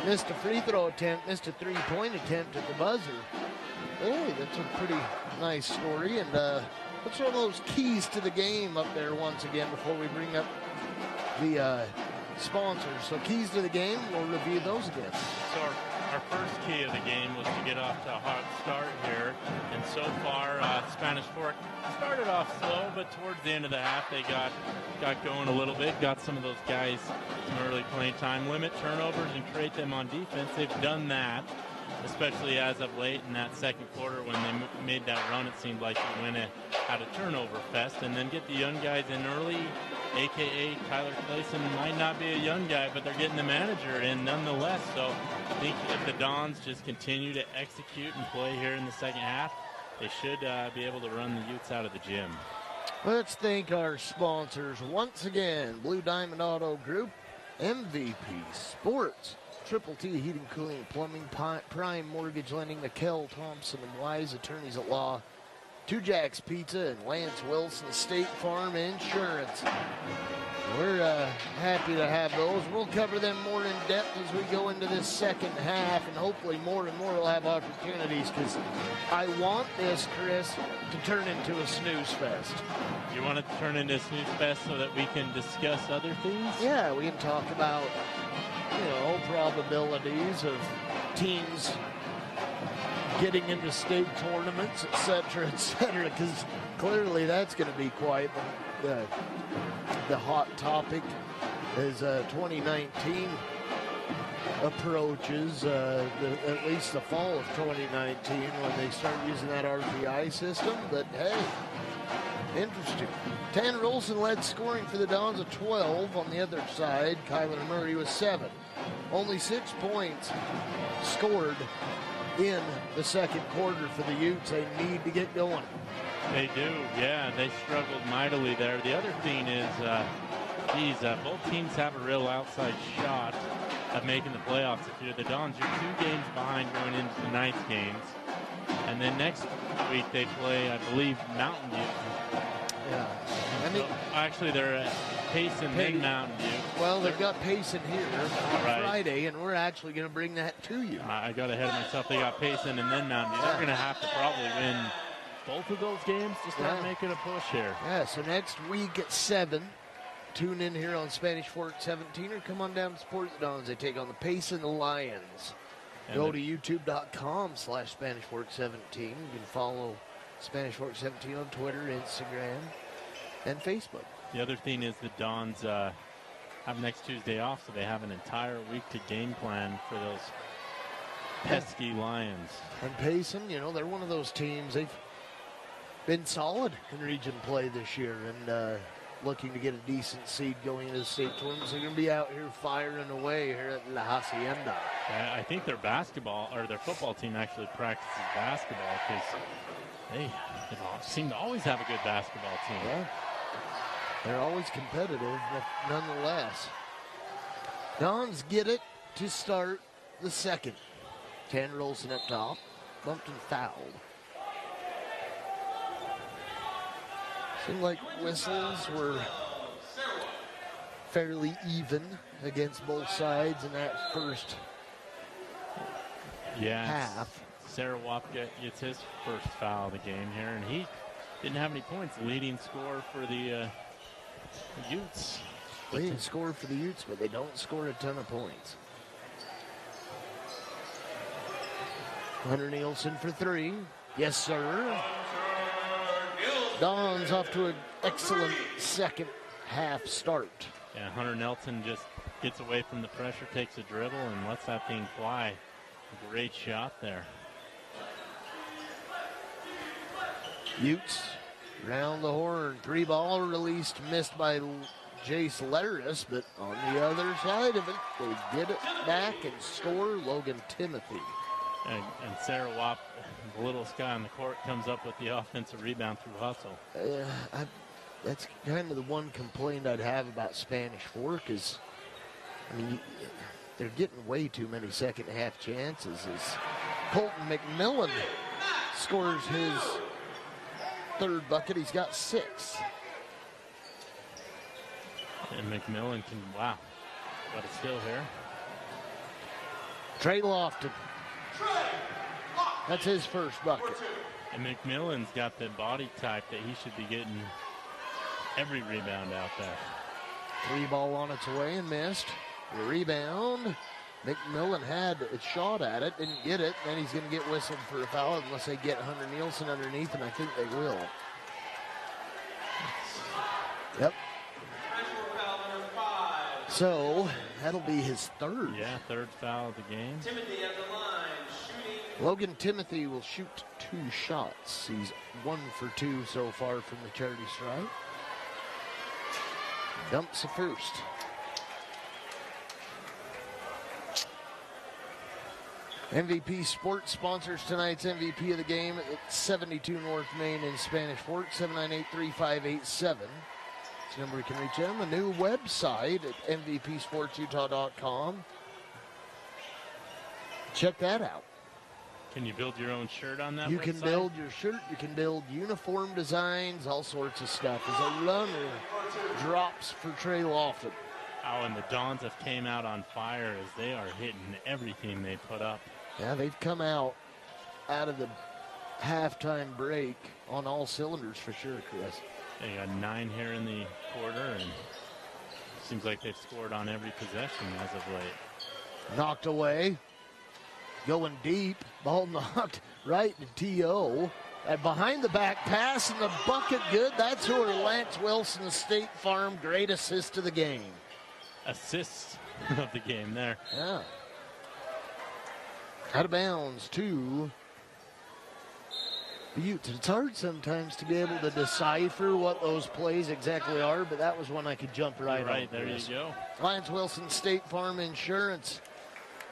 Missed a free throw attempt, missed a three-point attempt at the buzzer. Hey, that's a pretty nice story. And let's throw those keys to the game up there once again before we bring up the sponsors. So keys to the game, we'll review those again. So our first key of the game was to get off to a hot start here. And so far, Spanish Fork started off slow, but towards the end of the half, they got going a little bit, got some of those guys some early playing time, limit turnovers and create them on defense. They've done that, especially as of late in that second quarter when they made that run. It seemed like Uintah had a turnover fest, and then get the young guys in early, a.k.a. Tyler Clayson might not be a young guy, but they're getting the manager in nonetheless. So I think if the Dons just continue to execute and play here in the second half, they should be able to run the Utes out of the gym. Let's thank our sponsors once again. Blue Diamond Auto Group, MVP Sports, Triple T Heating, Cooling, Plumbing, Prime Mortgage Lending, McKell, Thompson, and Wise Attorneys at Law, Two Jacks Pizza, and Lance Wilson State Farm Insurance. We're happy to have those. We'll cover them more in depth as we go into this second half, and hopefully more and more will have opportunities, because I want this, Chris, to turn into a snooze fest. You want it to turn into a snooze fest so that we can discuss other things? Yeah, we can talk about, probabilities of teams getting into state tournaments, et cetera, because clearly that's going to be quite the hot topic as 2019 approaches, at least the fall of 2019 when they start using that RPI system. But hey, interesting. Tanner Olson led scoring for the Dons at 12. On the other side, Kyler Murray was 7. Only 6 points scored in the second quarter for the Utes. They need to get going. They do, yeah. They struggled mightily there. The other thing is, both teams have a real outside shot of making the playoffs. If you're the Dons, you're 2 games behind going into the ninth games. And then next week they play, I believe, Mountain View. Yeah. Actually, they're at Payson, then Mountain View. Well, they've got Payson here on Friday, and we're actually going to bring that to you. I got ahead of myself. They got Payson and then Mountain View. They're going to have to probably win both of those games to start making a push here. Yeah, so next week at 7, tune in here on Spanish Fork 17, or come on down to support the Dons. They take on the Payson Lions. And go to youtube.com/Spanish Fork 17. You can follow Spanish Fork 17 on Twitter, Instagram, and Facebook. The other thing is the Dons have next Tuesday off, so they have an entire week to game plan for those pesky Lions. And Payson, they're one of those teams. They've been solid in region play this year, and looking to get a decent seed going into the state tournament. So they're going to be out here firing away here at La Hacienda. I think their football team actually practices basketball, because they seem to always have a good basketball team. Yeah. They're always competitive, but nonetheless. Dons get it to start the second. Tanner Olson up top, bumped and fouled. Seemed like whistles were fairly even against both sides in that first half. Sarawak gets his first foul of the game here, and he didn't have any points. Leading scorer for the Utes. Leading scorer for the Utes, but they don't score a ton of points. Hunter Nielsen for three. Yes, sir. Don's off to an excellent second half start. Yeah, Hunter Nelson just gets away from the pressure, takes a dribble, and lets that thing fly. A great shot there. Utes round the horn. Three ball released, missed by Jace Letteris, but on the other side of it, they get it back and score. Logan Timothy. And Sarah Wap, the littlest guy on the court, comes up with the offensive rebound through hustle. That's kind of the one complaint I'd have about Spanish Fork is, I mean, they're getting way too many second half chances. As Colton McMillan scores his third bucket, he's got 6. And McMillan can, wow, but it's still here. Trey Lofton. That's his first bucket. And McMillan's got the body type that he should be getting every rebound out there. Three ball on its way and missed. The rebound. McMillan had a shot at it, didn't get it. Then he's going to get whistled for a foul unless they get Hunter Nielsen underneath, and I think they will. Yep. So that'll be his third. Yeah, third foul of the game. Timothy at the line, shooting. Logan Timothy will shoot 2 shots. He's 1 for 2 so far from the charity stripe. Dumps the first. MVP Sports sponsors tonight's MVP of the game at 72 North Main in Spanish Fork, 798-3587. That's the number you can reach them. A new website at mvpsportsutah.com. Check that out. Can you build your own shirt on that You website? can build your shirt, you can build uniform designs, all sorts of stuff. As a runner drops for Trey Lofton. Oh, and the Dons have came out on fire as they are hitting everything they put up. Yeah, they've come out of the halftime break on all cylinders for sure, Chris. They got 9 here in the quarter, and seems like they've scored on every possession as of late. Knocked away. Going deep. Ball knocked right to T.O. And behind the back pass and the bucket good. That's who Lance Wilson, State Farm, great assist of the game. Assist of the game there. Yeah. Out of bounds to the Utes. It's hard sometimes to be able to decipher what those plays exactly are, but that was one I could jump right on. Right, there you go. Lance Wilson, State Farm Insurance.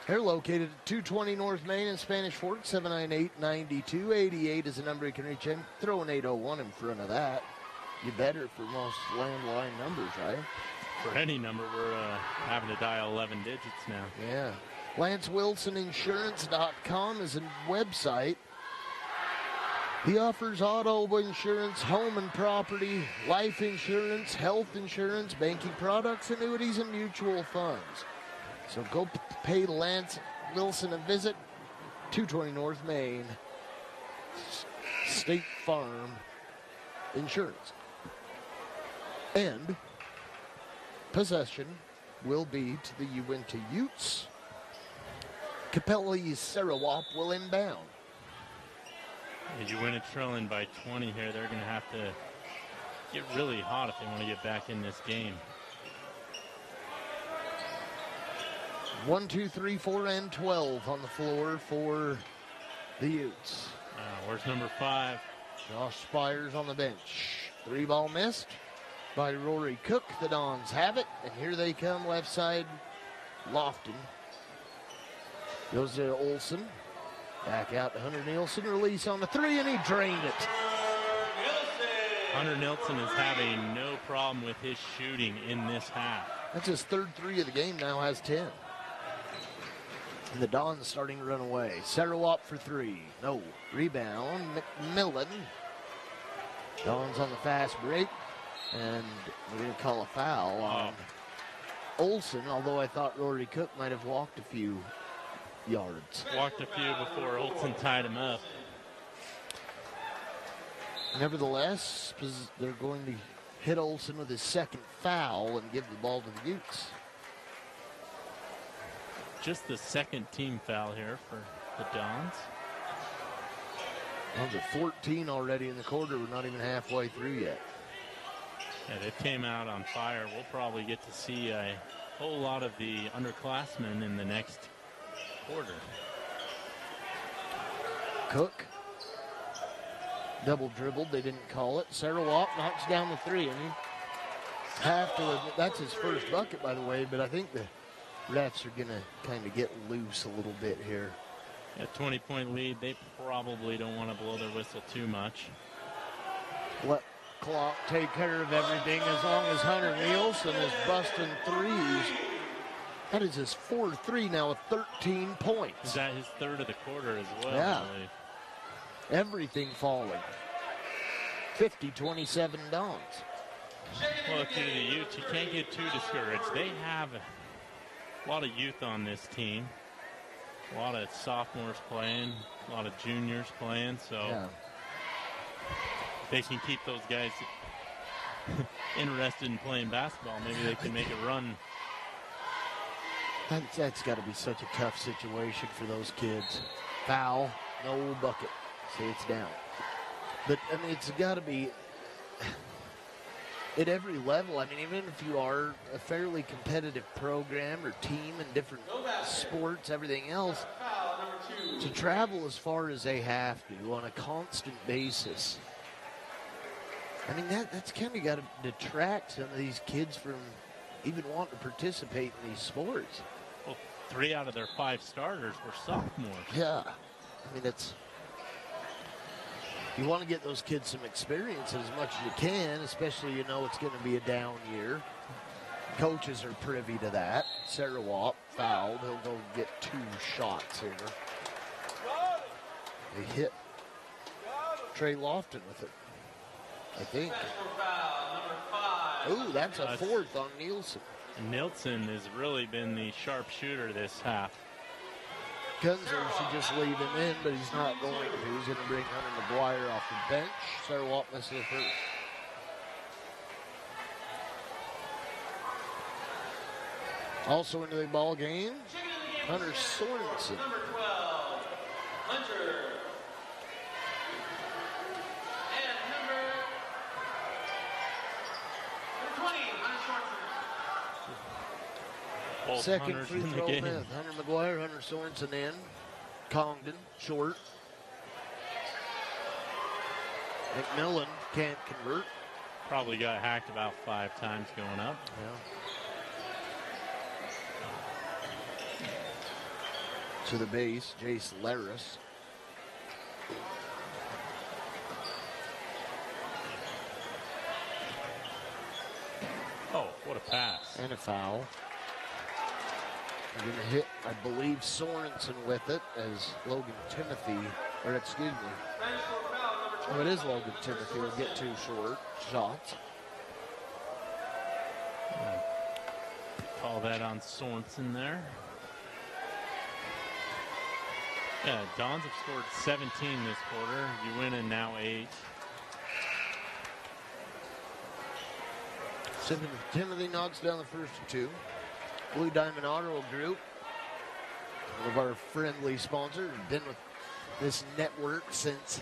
They're located at 220 North Main in Spanish Fork. 798-9288 is the number you can reach in. Throw an 801 in front of that. You better for most landline numbers, right? For any number, we're having to dial 11 digits now. Yeah. LanceWilsonInsurance.com is a website. He offers auto insurance, home and property, life insurance, health insurance, banking products, annuities, and mutual funds. So go pay Lance Wilson a visit. 220 North Main, State Farm Insurance. And possession will be to the Uintah Utes. Capelli Sarawak will inbound. As you win a trailing by 20 here, they're going to have to get really hot if they want to get back in this game. 1, 2, 3, 4, and 12 on the floor for the Utes. Where's number 5? Josh Spires on the bench. 3 ball missed by Rory Cook. The Dons have it, and here they come left side. Lofton goes to Olsen. Back out to Hunter Nielsen. Release on the 3, and he drained it. Hunter Nielsen is having no problem with his shooting in this half. That's his third 3 of the game, now has 10. And the Dons starting to run away. Sarawak for 3. No. Rebound. McMillan. Dons on the fast break, and we're going to call a foul on Olson, although I thought Rory Cook might have walked a few yards. Walked a few before Olson tied him up. Nevertheless, they're going to hit Olson with his second foul and give the ball to the Utes. Just the second team foul here for the Dons. Dons are 14 already in the quarter. We're not even halfway through yet. Yeah, they came out on fire. We'll probably get to see a whole lot of the underclassmen in the next quarter. Cook. Double dribbled. They didn't call it. Sarawak knocks down the three. And you have to admit, that's his first bucket, by the way, but I think the refs are going to kind of get loose a little bit here. A 20-point lead. They probably don't want to blow their whistle too much. Let clock take care of everything as long as Hunter Nielsen is busting threes. That is his 4th now with 13 points. Is that his third of the quarter as well? Yeah. I believe. Everything falling. 50-27 Dons. Well, if you're the Utes, you can't get too discouraged. They have a lot of youth on this team. A lot of sophomores playing, a lot of juniors playing, so yeah. They can keep those guys interested in playing basketball. Maybe they can make a run. That's got to be such a tough situation for those kids. Foul, no bucket. See, it's down. But, I mean, it's got to be at every level. I mean, even if you are a fairly competitive program or team in different sports, everything else, to travel as far as they have to on a constant basis, I mean, that's kind of got to detract some of these kids from even wanting to participate in these sports. Well, 3 out of their 5 starters were sophomores. Yeah. I mean, you want to get those kids some experience as much as you can, especially you know it's going to be a down year. Coaches are privy to that. Sarawak fouled. He'll go get 2 shots here. They hit Trey Lofton with it, I think. Ooh, that's a 4th on Nielsen. Nielsen has really been the sharpshooter this half. Gunzer should just leave him in, but he's not going to. He's going to bring Hunter McGuire off the bench. Sarawak misses the first. Also into the ball game, Hunter Sorensen. Number 12, Hunter. And number 20, Hunter Sorensen. Both Second Hunters free in the throw game. myth. Hunter McGuire, Hunter Sorensen in. Congdon, short. McMillan can't convert. Probably got hacked about 5 times going up. Yeah. To the base, Jace Laris. Oh, what a pass. And a foul. They're going to hit, I believe, Sorensen with it as Logan Timothy, or excuse me. Oh, it is Logan Timothy. Will get 2 short shots. Call that on Sorensen there. Yeah, Dons have scored 17 this quarter. Uintah now 8. Timothy knocks down the first 2. Blue Diamond Auto Group, one of our friendly sponsors, been with this network since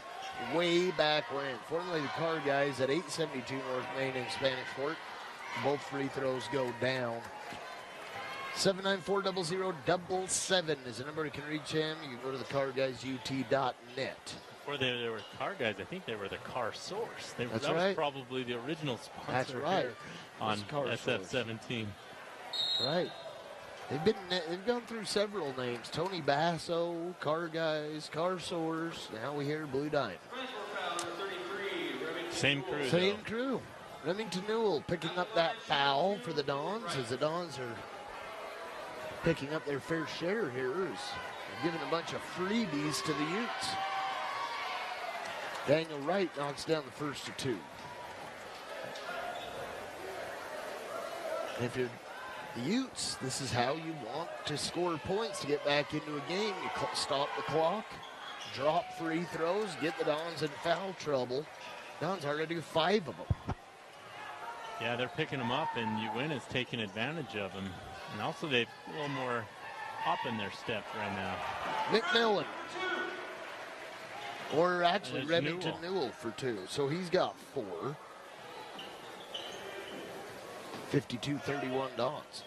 way back when. Formerly the Car Guys at 872 North Main in Spanish Fork. Both free throws go down. 794-0077 is the number you can reach him. You can go to the carguysut.net. Before they were Car Guys, I think they were the Car Source. That That's was right. probably the original sponsor That's right. here on Car SF17. Right. They've gone through several names. Tony Basso, Car Guys, Car Source. Now we hear Blue Diamond. Same crew. Same crew. Remington Newell picking up that foul for the Dons as the Dons are picking up their fair share here. They're giving a bunch of freebies to the Utes. Daniel Wright knocks down the first of two. If you're the Utes, this is how you want to score points to get back into a game. You stop the clock, drop free throws, get the Dons in foul trouble. Dons are going to do 5 of them. Yeah, they're picking them up, and Uintah's taking advantage of them. And also, they've a little more hop in their step right now. McMillan. Or actually, Remington Newell for 2. So he's got 4. 52-31 Dons.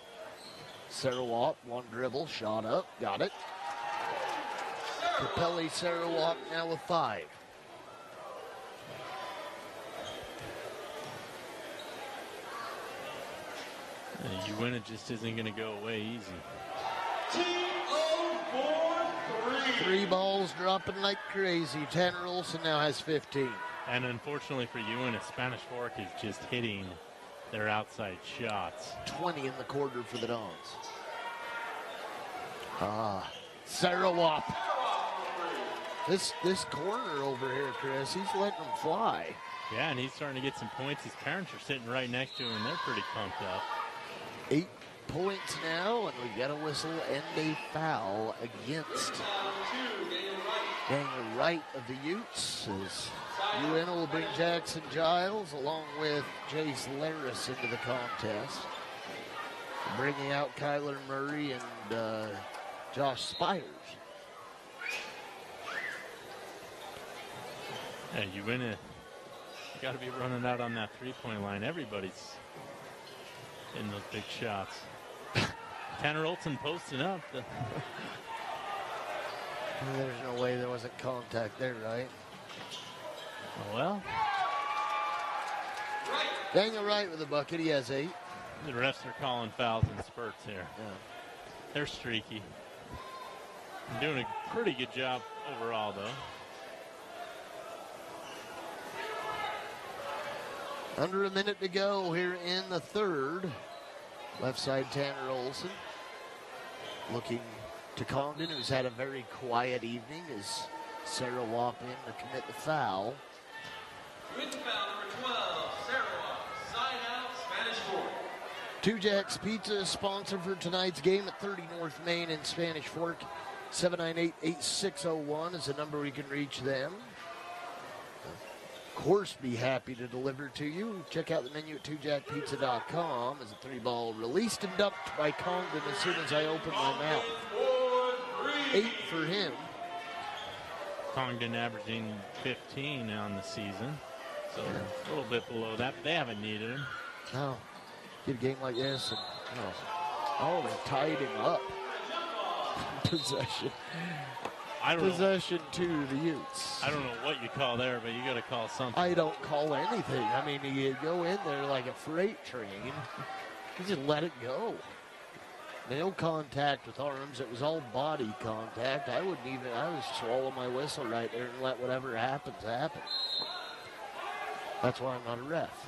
Sarawak, one dribble, shot up, got it. Capelli Sarawak now with 5. Uintah just isn't going to go away easy. 3 balls dropping like crazy. Tanner Olson now has 15. And unfortunately for Uintah, Spanish Fork is just hitting their outside shots. 20 in the quarter for the Dons. Sarawak. This corner over here, Chris, he's letting them fly. Yeah, and he's starting to get some points. His parents are sitting right next to him, and they're pretty pumped up. 8 points now, and we got a whistle and a foul against Daniel Wright of the Utes. As Uintah will bring Jackson Giles along with Jace Laris into the contest. Bringing out Kyler Murray and Josh Spires. Yeah, Uintah got to be running out on that three-point line. Everybody's in those big shots. Tanner Olson posting up. There's no way there wasn't contact there, right? Well, Daniel Wright with the bucket. He has 8. the refs are calling fouls in spurts here. Yeah. They're streaky. Doing a pretty good job overall, though. Under a minute to go here in the third. Left side, Tanner Olson. Looking to Condon, who's had a very quiet evening, as Sarah Wap in to commit the foul. With the foul, number 12, Sarawak, side out, Spanish Fork. Two Jacks Pizza is sponsor for tonight's game at 30 North Main in Spanish Fork. 798-8601 is the number we can reach them. Of course, be happy to deliver to you. Check out the menu at twojackpizza.com as a 3-ball released and dumped by Condon as soon as I open my mouth. 8 for him. Congdon averaging 15 on the season, so a little bit below that. They haven't needed him. No, get a game like this, and they tied him up. Possession. Possession to the Utes. I don't know what you call there, but you got to call something. I don't call anything. I mean, you go in there like a freight train. You just let it go. No contact with arms. It was all body contact. I would swallow my whistle right there and let whatever happens happen. That's why I'm not a ref.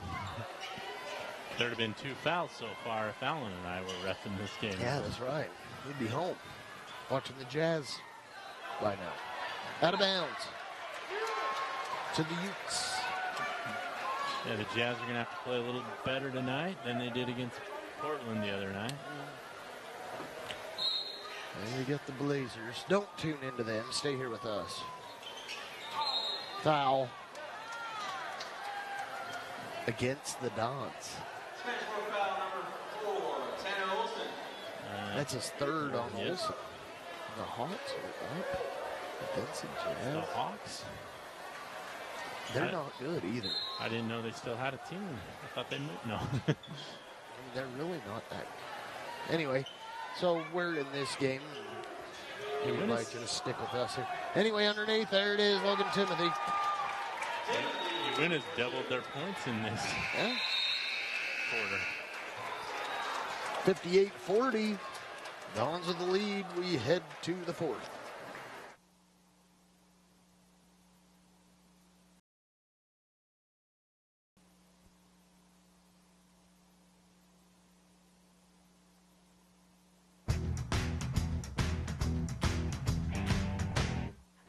There'd have been 2 fouls so far if Allen and I were reffing this game. Yeah, that's right. We'd be home watching the Jazz by now. Out of bounds to the Utes. Yeah, the Jazz are going to have to play a little better tonight than they did against Portland the other night. And we get the Blazers. Don't tune into them. Stay here with us. Foul against the Dons. Spanish Fork foul number 4, Tanner Olson. That's his 3rd on Olson. The Hawks are up against the Jazz. The Hawks? They're not good either. I didn't know they still had a team. I thought they moved. No. I mean, they're really not that good. Anyway, so we're in this game. We would like you to stick with us here. Anyway, underneath, there it is, Logan Timothy. Uintah's doubled their points in this quarter. 58-40. Dons with the lead. We head to the 4th.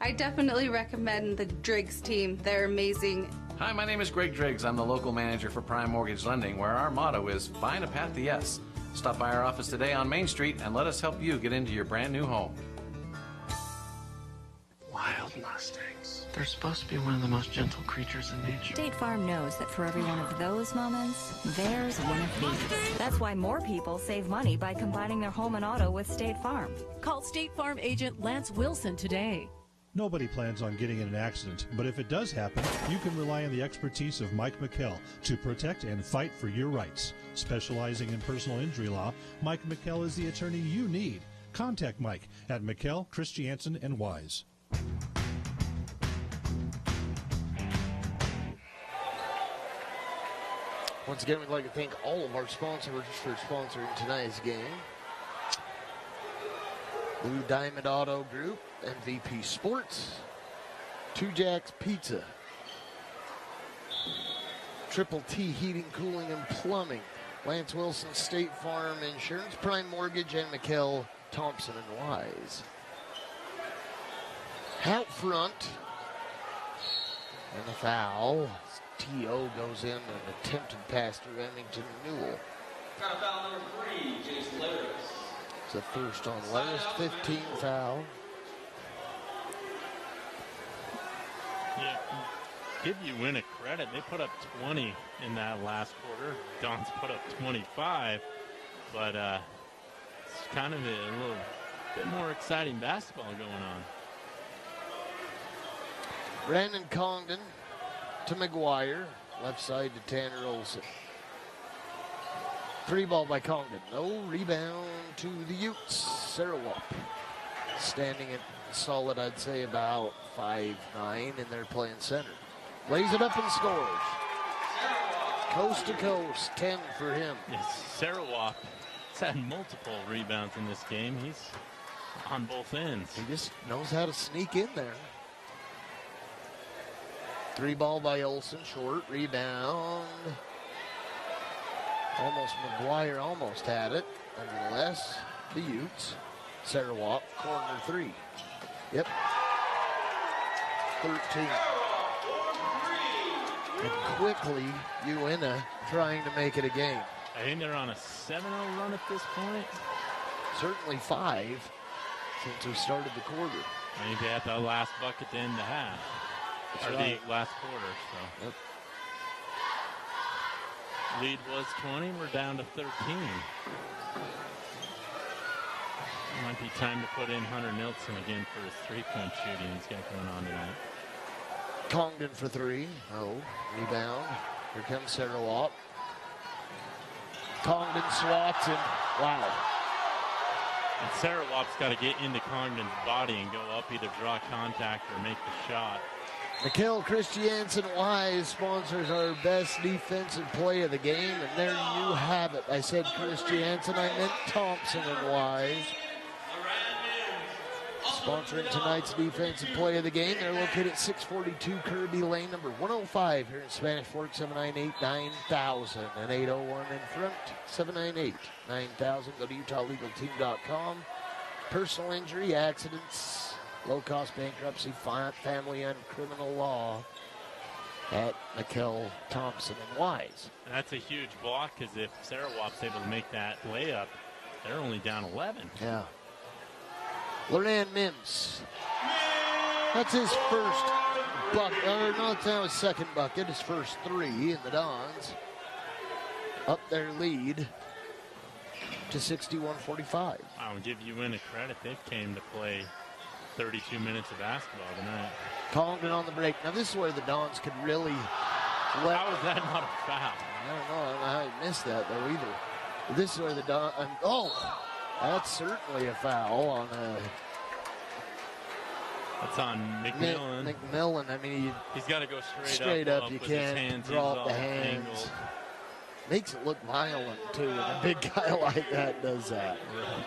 I definitely recommend the Driggs team. They're amazing. Hi, my name is Greg Driggs. I'm the local manager for Prime Mortgage Lending, where our motto is find a path to yes. Stop by our office today on Main Street and let us help you get into your brand new home. Wild Mustangs. They're supposed to be one of the most gentle creatures in nature. State Farm knows that for every one of those moments, there's one of these. That's why more people save money by combining their home and auto with State Farm. Call State Farm agent Lance Wilson today. Nobody plans on getting in an accident, but if it does happen, you can rely on the expertise of Mike McKell to protect and fight for your rights. Specializing in personal injury law, Mike McKell is the attorney you need. Contact Mike at McKell, Christiansen, and Wise. Once again, we'd like to thank all of our sponsors for sponsoring tonight's game. Blue Diamond Auto Group, MVP Sports, Two Jacks Pizza, Triple T Heating, Cooling, and Plumbing, Lance Wilson State Farm Insurance, Prime Mortgage, and McKell, Thompson & Wise. Out front, and the foul. T.O. goes in, an attempted pass to Remington Newell. Got a foul number 3, Jason Letters. It's the first on Letters, 15 foul. Yeah, give Uintah credit. They put up 20 in that last quarter. Don's put up 25, but it's kind of a little bit more exciting basketball going on. Brandon Congdon to McGuire, left side to Tanner Olson. Three ball by Congdon, no rebound to the Utes. Sarawak standing at solid, I'd say about 5'9", and they're playing center. Lays it up and scores. Coast to coast, 10 for him. Yes, Sarawak has had multiple rebounds in this game. He's on both ends. He just knows how to sneak in there. Three ball by Olson, short, rebound. Almost McGuire almost had it. Nevertheless, the Utes. Sarawak, corner three. Yep. 13. And quickly, Uintah trying to make it a game. I think they're on a 7-0 run at this point. Certainly 5 since we started the quarter. I think they had the last bucket to end the half. That's or right. the last quarter, so. Yep. Lead was 20, we're down to 13. Might be time to put in Hunter Nilsson again for his three-point shooting he's got going on tonight. Congdon for three. Oh, rebound. Here comes Sarawak. Congdon swats him. Wow. And Sarawak's got to get into Congdon's body and go up, either draw contact or make the shot. McKell Christiansen Wise sponsors our best defensive play of the game, and there you have it. I said Christiansen, I meant Thompson and Wise. Sponsoring tonight's defensive play of the game. They're located at 642 Kirby Lane, number 105 here in Spanish Fork, 798-9000 and 801 in front, 798-9000. Go to UtahLegalTeam.com. Personal injury, accidents, low-cost bankruptcy, family and criminal law at McKell, Thompson, and Wise. And that's a huge block, because if Sarawak's able to make that layup, they're only down 11. Yeah. Loran Mims. That's his first bucket, or no, it's now his second bucket, his first three, and the Dons up their lead to 61-45. I'll give Uintah credit. They came to play 32 minutes of basketball tonight. Congdon on the break. Now this is where the Dons could really How is that not a foul? I don't know how he missed that though either. This is where the Dons, that's certainly a foul on That's on McMillan. McMillan. I mean, he's got to go straight up. You with his can't hands. drop the hands. Angled. Makes it look violent too when a big guy like that does that. Yeah.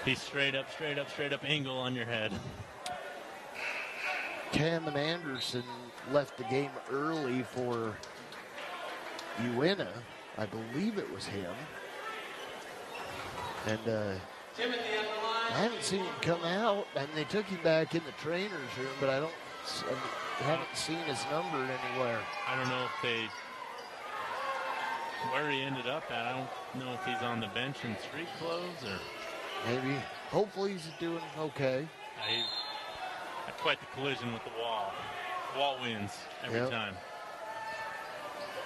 He's straight up angle on your head. Cameron Anderson left the game early for Uintah. I believe it was him. And Timothy on the line. I haven't seen him come out, and they took him back in the trainer's room, but I haven't seen his number anywhere. I don't know if where he ended up at. I don't know if he's on the bench in street clothes or. Maybe. Hopefully he's doing okay. Had quite the collision with the wall. The wall wins every time.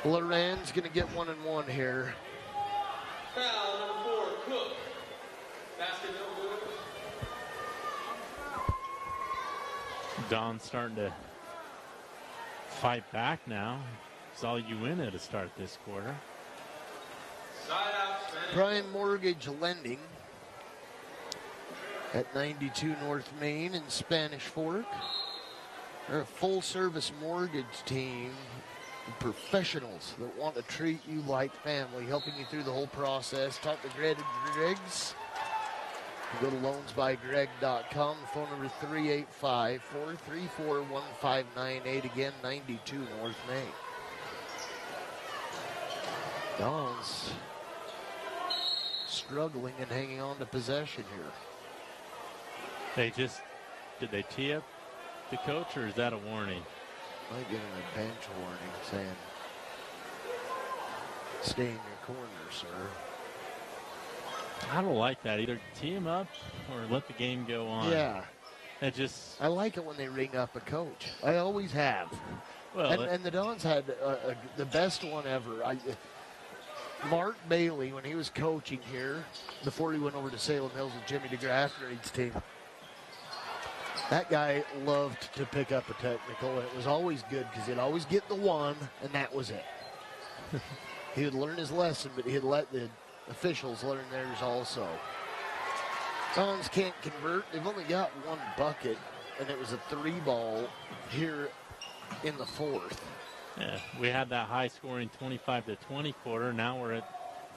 Loren's going to get 1-1 here. Foul number 4, Cook. Basket no good. Don's starting to fight back now. Saw Uintah to start this quarter. Side out, Spanish. Prime Mortgage Lending at 92 North Main in Spanish Fork. They're a full-service mortgage team of professionals that want to treat you like family, helping you through the whole process. Talk to Greg Griggs. Go to loansbygreg.com. Phone number 385-434-1598. Again, 92 North Main. Don's struggling and hanging on to possession here. Did they tee up the coach, or is that a warning? Might give him a bench warning saying, stay in your corner, sir. I don't like that. Either tee him up or let the game go on. Yeah. I like it when they ring up a coach. I always have. Well, and the Dons had the best one ever. Mark Bailey, when he was coaching here, before he went over to Salem Hills with Jimmy DeGraffenreid's team, that guy loved to pick up a technical, and it was always good because he'd always get the one, and that was it. He would learn his lesson, but he'd let the officials learn theirs also. Dons can't convert. They've only got one bucket, and it was a 3-ball here in the fourth. Yeah, we had that high-scoring 25-20 quarter. Now we're at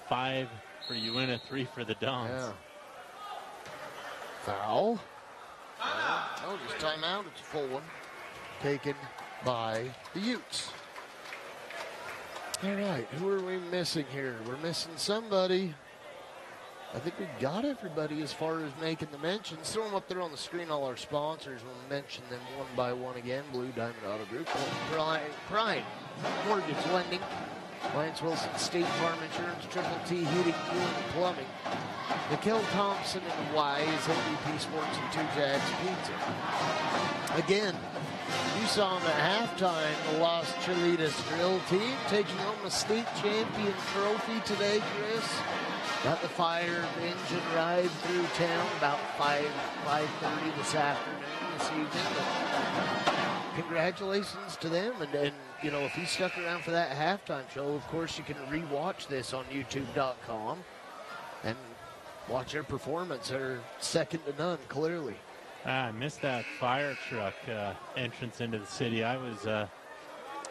5 for Uintah, 3 for the Dons. Yeah. Foul. Oh, just timeout. It's a full one. Taken by the Utes. All right, who are we missing here? We're missing somebody. I think we got everybody as far as making the mentions. Throw them up there on the screen, all our sponsors. We'll mention them one by one again. Blue Diamond Auto Group, Prime Mortgage Lending, Lance Wilson State Farm Insurance, Triple T Heating, Fueling and Plumbing, Mikkel Thompson and Wise, MVP Sports, and 2 Jags Pizza. Again, you saw them at halftime, the Las Cholitas drill team taking home a state champion trophy today, Chris. Got the fire engine ride through town about 5:30 this afternoon, this evening. But congratulations to them. And, you know, if you stuck around for that halftime show, of course, you can rewatch this on YouTube.com and watch their performance. They're second to none, clearly. I missed that fire truck entrance into the city. I was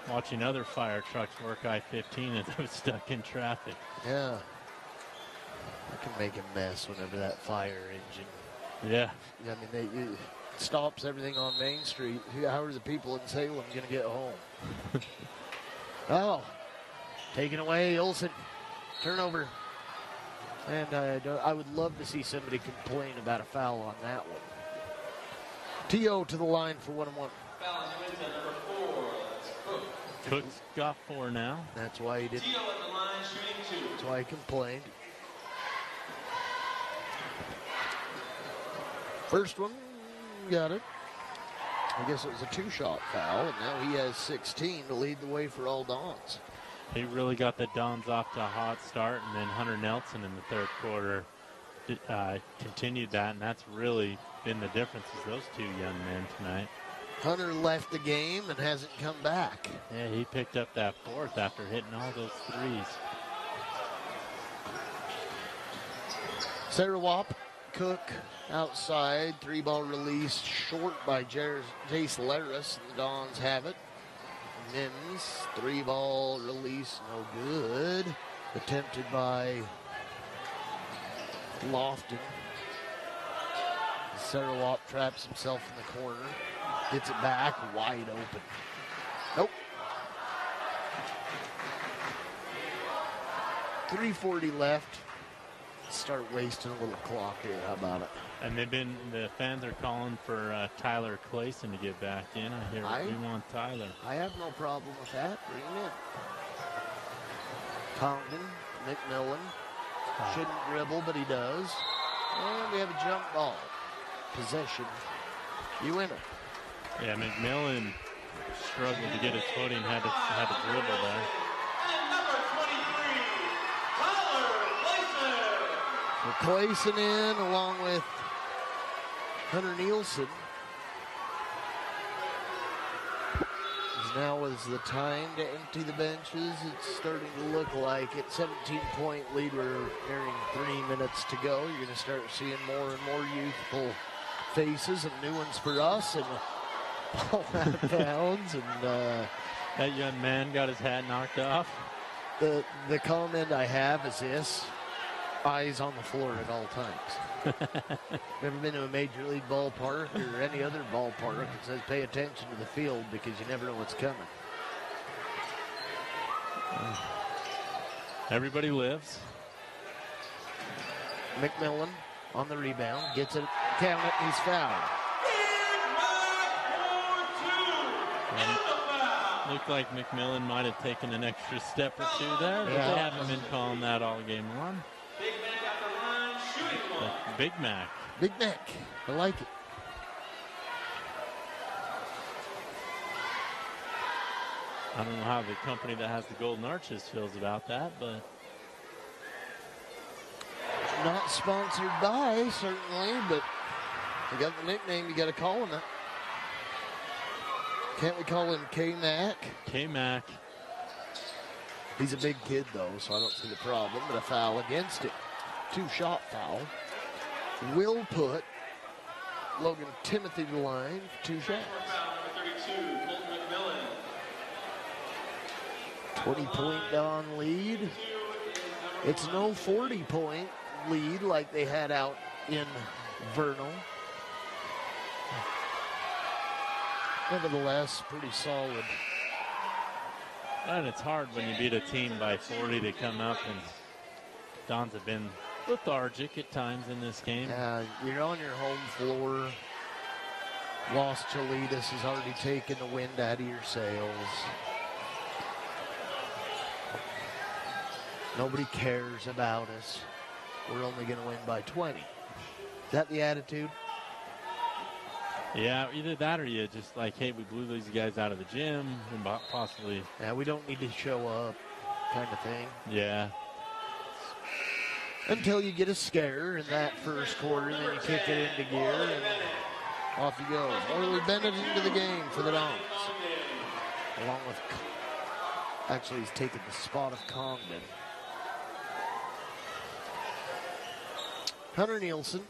watching other fire trucks work I-15 and I was stuck in traffic. Yeah. I can make a mess whenever that fire engine. Yeah. I mean, it stops everything on Main Street. How are the people in Salem going to get home? Oh, taken away, Olsen. Turnover. And I would love to see somebody complain about a foul on that one. T.O. to the line for 1-1. Foul on Uintah, number 4. That's Cook. Cook's got 4 now. That's why he didn't. T.O. at the line, shooting 2. That's why he complained. First one, got it. I guess it was a 2-shot foul, and now he has 16 to lead the way for all Dons. He really got the Dons off to a hot start, and then Hunter Nelson in the third quarter continued that, and that's really been the difference is those 2 young men tonight. Hunter left the game and hasn't come back. Yeah, he picked up that 4th after hitting all those 3s. Sarah Wap, Cook outside, 3-ball release short by Jace Laris, and the Dons have it. Mims, 3-ball release, no good. Attempted by Lofton. Sarah Wap traps himself in the corner, gets it back, wide open. Nope. 3:40 left. start wasting a little clock here. How about it? And the fans are calling for Tyler Clayson to get back in. I hear we want Tyler. I have no problem with that. Bring him in. Congdon, McMillan. Shouldn't dribble, but he does. And we have a jump ball. Possession. Uintah. Yeah, McMillan struggled to get his footing, had to dribble there. And number 23, Tyler Clayson. So Clayson in along with Hunter Nielsen. Now is the time to empty the benches. It's starting to look like it. 17-point lead. We're nearing 3 minutes to go. You're going to start seeing more and more youthful faces and new ones for us. And ball out of bounds. And that young man got his hat knocked off. The comment I have is this: eyes on the floor at all times. Never been to a major league ballpark or any other ballpark that says pay attention to the field because you never know what's coming. Everybody lives. McMillan on the rebound, gets it, count it, he's fouled. Looked like McMillan might have taken an extra step or two there, but they haven't been calling that all game long. Big Mac. Big Mac. I like it. I don't know how the company that has the Golden Arches feels about that, but not sponsored by, certainly, but you got the nickname, you got to call him it. Can't we call him K-Mac? K-Mac. He's a big kid, though, so I don't see the problem, but a foul against him. 2-shot foul. Will put Logan Timothy to the line for 2 shots. 20-point Don lead. It's no 40-point lead like they had out in Vernal. Nevertheless, pretty solid. And it's hard when you beat a team by 40 to come up, and Dons have been lethargic at times in this game. You're on your home floor. Los Cholitas has already taken the wind out of your sails. Nobody cares about us. We're only going to win by 20. Is that the attitude? Yeah, either that or you just like, hey, we blew these guys out of the gym and possibly. Yeah, we don't need to show up kind of thing. Yeah. Until you get a scare in that first quarter, and then you kick it into gear, and off you go. Orley Bennett into the game for the Dons. Along with, actually, he's taken the spot of Congdon. Hunter Nielsen.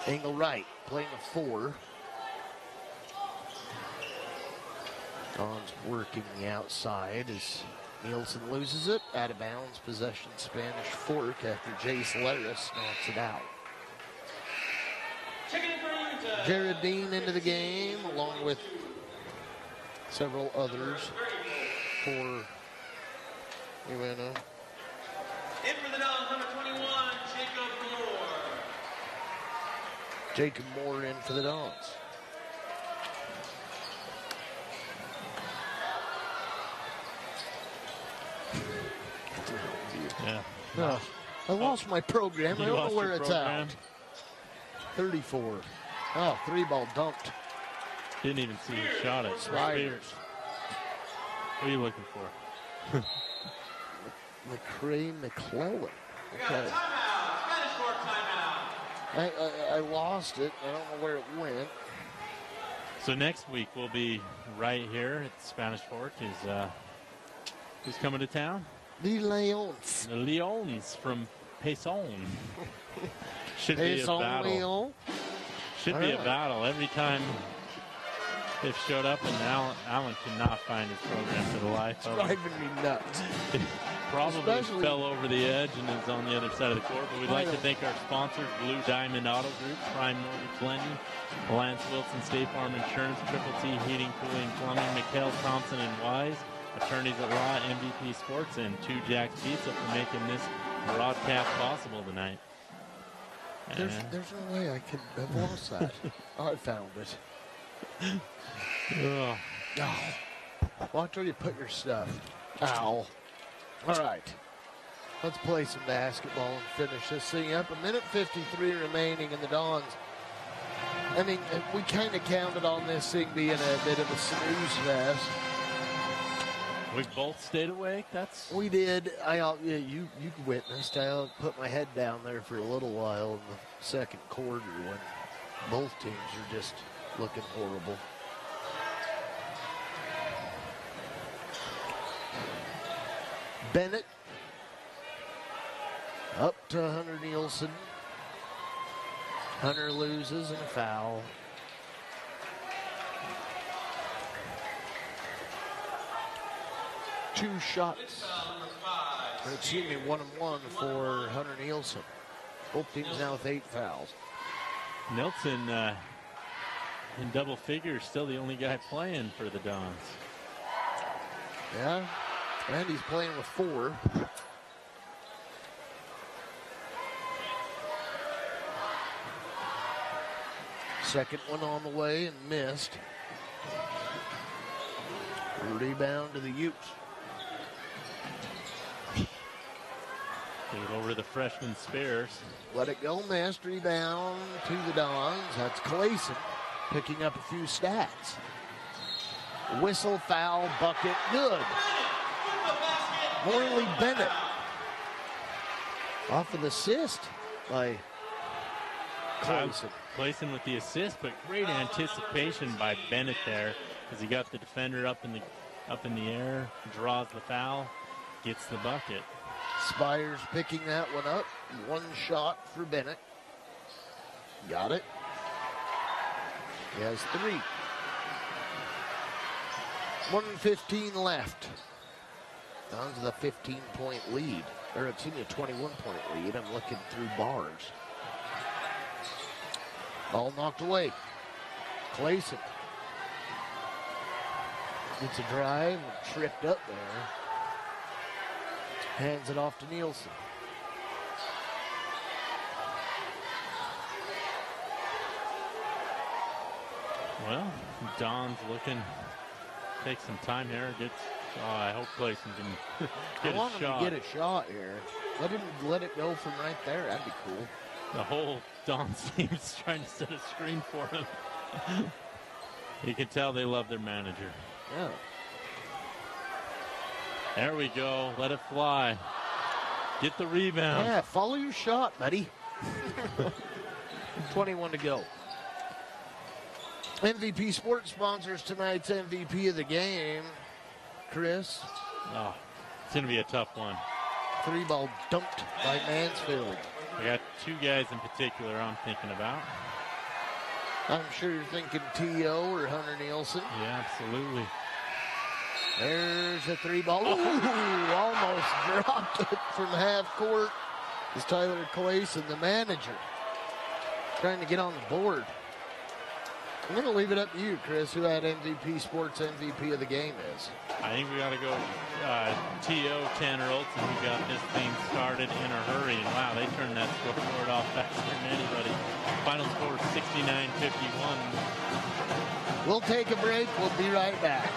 Angle right, playing a 4. Dons working the outside as Nielsen loses it. Out of bounds, possession, Spanish Fork after Jace Laris knocks it out. Jared Dean into the game, along with several others for Uintah. In for the Dons, number 21, Jacob Moore. Jacob Moore in for the Dons. Yeah. No, I lost my program. I don't know where it's program. at. 34. Oh, 3-ball dumped. Didn't even see who shot it. Spiders. What are you looking for? McCray McClellan. Okay. Timeout, Spanish Fork timeout. I lost it. I don't know where it went. So next week we'll be right here at the Spanish Fork. Who's coming to town? The Leons. The Leons from Payson. Should be a Payson battle. Leon. Should be a battle every time they've showed up, and Allen cannot find his program for the life It's of him. driving me nuts. Probably Especially- fell over the edge and is on the other side of the court. But we'd like to thank our sponsors, Blue Diamond Auto Group, Prime Mortgage Lending, Alliance Wilson State Farm Insurance, Triple T Heating, Cooling, Plumbing, McHale, Thompson, and Wise, Attorneys at Law, MVP Sports, and 2 Jacks Pizza for making this broadcast possible tonight. There's no way I could have lost that. Oh, I found it. Ugh. Oh. Watch where you put your stuff. Ow. All right. Let's play some basketball and finish this thing up. 1:53 remaining in the Dons. I mean, we kind of counted on this thing being a bit of a snooze fest. We both stayed awake. We did. You witnessed. I put my head down there for a little while in the second quarter when both teams are just looking horrible. Bennett up to Hunter Nielsen. Hunter loses and a foul. Two shots. Excuse me, 1-1 for Hunter Nielsen. Both teams now with 8 fouls. Nielsen in double figures, still the only guy playing for the Dons. Yeah, and he's playing with 4. Second one on the way and missed. Rebound to the Utes. Take it over to the freshman Spears. Let it go, missed. Rebound to the Dons. That's Clayson picking up a few stats. Whistle, foul, bucket, good. Morley Bennett off of the assist by Clayson. Clayson with the assist, but great anticipation by Bennett there as he got the defender up in the air, draws the foul, gets the bucket. Spires picking that one up. One shot for Bennett. Got it. He has 3. 1:15 left. Down to the 15-point lead. Or excuse me, a 21-point lead. I'm looking through bars. Ball knocked away. Clayson gets a drive and tripped up there. Hands it off to Nielsen. Well, Don's looking, take some time here. I hope Clayson can get a shot. I want him to get a shot here. Let it go from right there. That'd be cool. The whole Don's team is trying to set a screen for him. You can tell they love their manager. Yeah. There we go. Let it fly. Get the rebound. Yeah, follow your shot, buddy. 21 to go. MVP Sports sponsors tonight's MVP of the game. Chris. Oh, it's going to be a tough one. 3-ball dumped by Mansfield. I got 2 guys in particular I'm thinking about. I'm sure you're thinking T.O. or Hunter Nielsen. Yeah, absolutely. There's a 3-ball. Ooh, almost dropped it from half court. It's Tyler Clayson, the manager, trying to get on the board. I'm going to leave it up to you, Chris, who had MVP Sports MVP of the game is. I think we got to go T.O. Tanner Olsen, who got this thing started in a hurry. And wow, they turned that scoreboard off faster than anybody. Final score 69-51. We'll take a break. We'll be right back.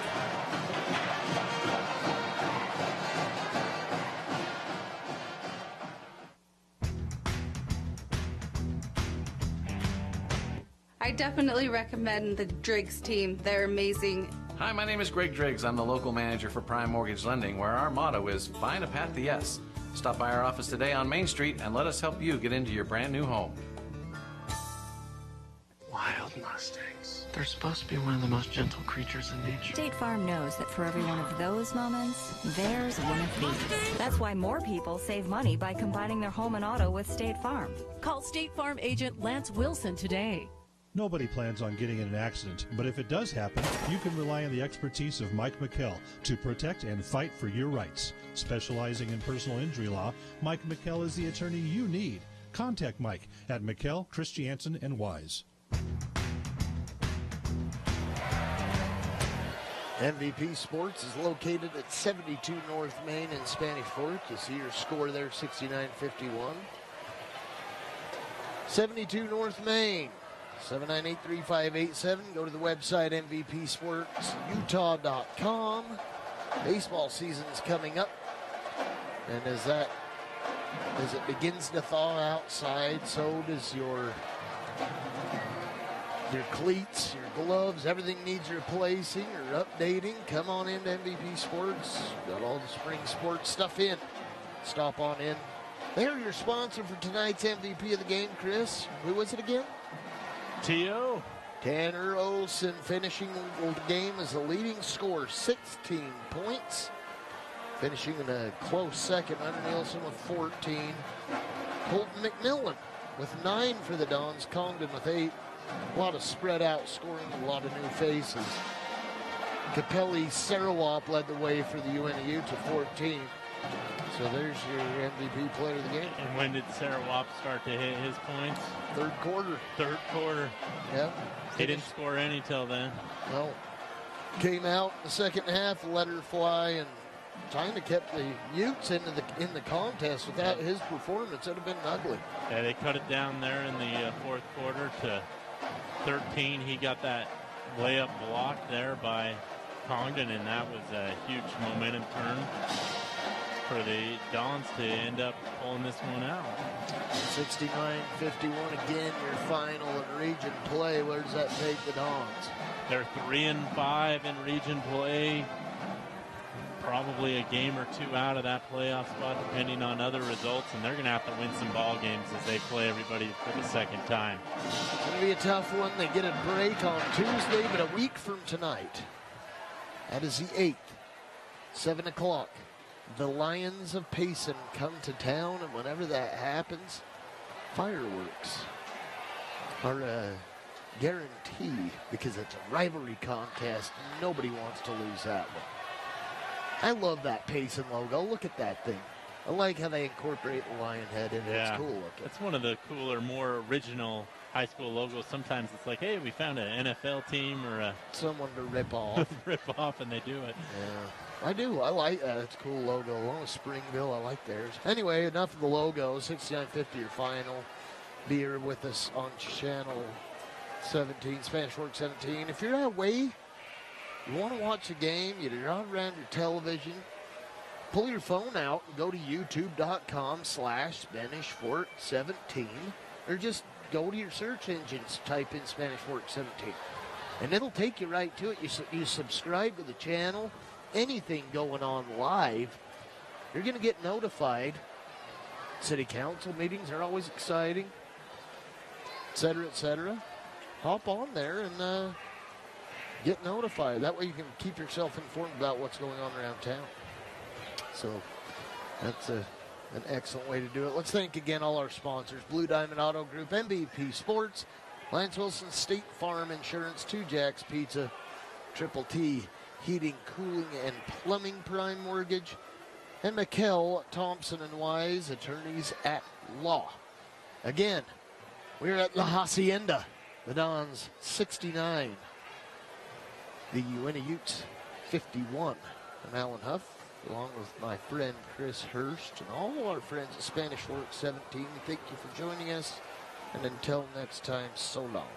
I definitely recommend the Driggs team. They're amazing. Hi, my name is Greg Driggs. I'm the local manager for Prime Mortgage Lending, where our motto is find a path to yes. Stop by our office today on Main Street and let us help you get into your brand new home. Wild Mustangs. They're supposed to be one of the most gentle creatures in nature. State Farm knows that for every one of those moments, there's one of these. That's why more people save money by combining their home and auto with State Farm. Call State Farm agent Lance Wilson today. Nobody plans on getting in an accident, but if it does happen, you can rely on the expertise of Mike McKell to protect and fight for your rights. Specializing in personal injury law, Mike McKell is the attorney you need. Contact Mike at McKell, Christiansen, and Wise. MVP Sports is located at 72 North Main in Spanish Fork. You see your score there, 69-51. 72 North Main, 798-3587. Go to the website, mvpsportsutah.com. Baseball season's coming up. And as it begins to thaw outside, so does your cleats, your gloves, everything needs replacing or updating. Come on into MVP Sports. Got all the spring sports stuff in. Stop on in. They're your sponsor for tonight's MVP of the game, Chris. Who was it again? T.O. Tanner Olson finishing the game as the leading scorer, 16 points. Finishing in a close second, Hunter Nielsen with 14. Colton McMillan with 9 for the Dons. Congdon with 8. A lot of spread out scoring, a lot of new faces. Capelli Sarawak led the way for the UNU to 14. So there's your MVP player of the game. And when did Sarawak start to hit his points? Third quarter. Third quarter. Yep. He didn't score any till then. No. Came out in the second half, let her fly, and kind of kept the Utes in the contest. Without his performance, it would have been ugly. Yeah, they cut it down there in the fourth quarter to 13. He got that layup blocked there by Congdon, and that was a huge momentum turn for the Dons to end up pulling this one out. 69-51 again, your final in region play. Where does that take the Dons? They're 3-5 in region play. Probably a game or two out of that playoff spot, depending on other results, and they're going to have to win some ball games as they play everybody for the second time. It's going to be a tough one. They get a break on Tuesday, but a week from tonight, that is the 8th, 7 o'clock. The Lions of Payson come to town, and whenever that happens, fireworks are a guarantee because it's a rivalry contest. Nobody wants to lose that one. I love that Payson logo. Look at that thing. I like how they incorporate the lion head in it. Yeah, it's cool looking. It's one of the cooler, more original high school logos. Sometimes it's like, hey, we found an NFL team or someone to rip off. And they do it. Yeah. I do. I like that. It's a cool logo. Along with Springville, I like theirs. Anyway, enough of the logos. 69-50 your final. Be here with us on channel 17, Spanish Fork 17. If you're away, you want to watch a game, you're not around your television, pull your phone out and go to youtube.com/Spanish Fork 17, or just go to your search engines, type in Spanish Fork 17, and it'll take you right to it. You subscribe to the channel. Anything going on live, you're going to get notified. City council meetings are always exciting, etc., etc. Hop on there and get notified. That way you can keep yourself informed about what's going on around town. So that's an excellent way to do it. Let's thank again all our sponsors: Blue Diamond Auto Group, MVP Sports, Lance Wilson State Farm Insurance, Two Jacks Pizza, Triple T Heating, Cooling, and Plumbing Prime Mortgage, and McKell, Thompson & Wise, attorneys at law. Again, we're at La Hacienda. The Dons 69. The UNA Utes 51. I'm Alan Huff, along with my friend Chris Hurst and all our friends at Spanish Fork 17. Thank you for joining us, and until next time, so long.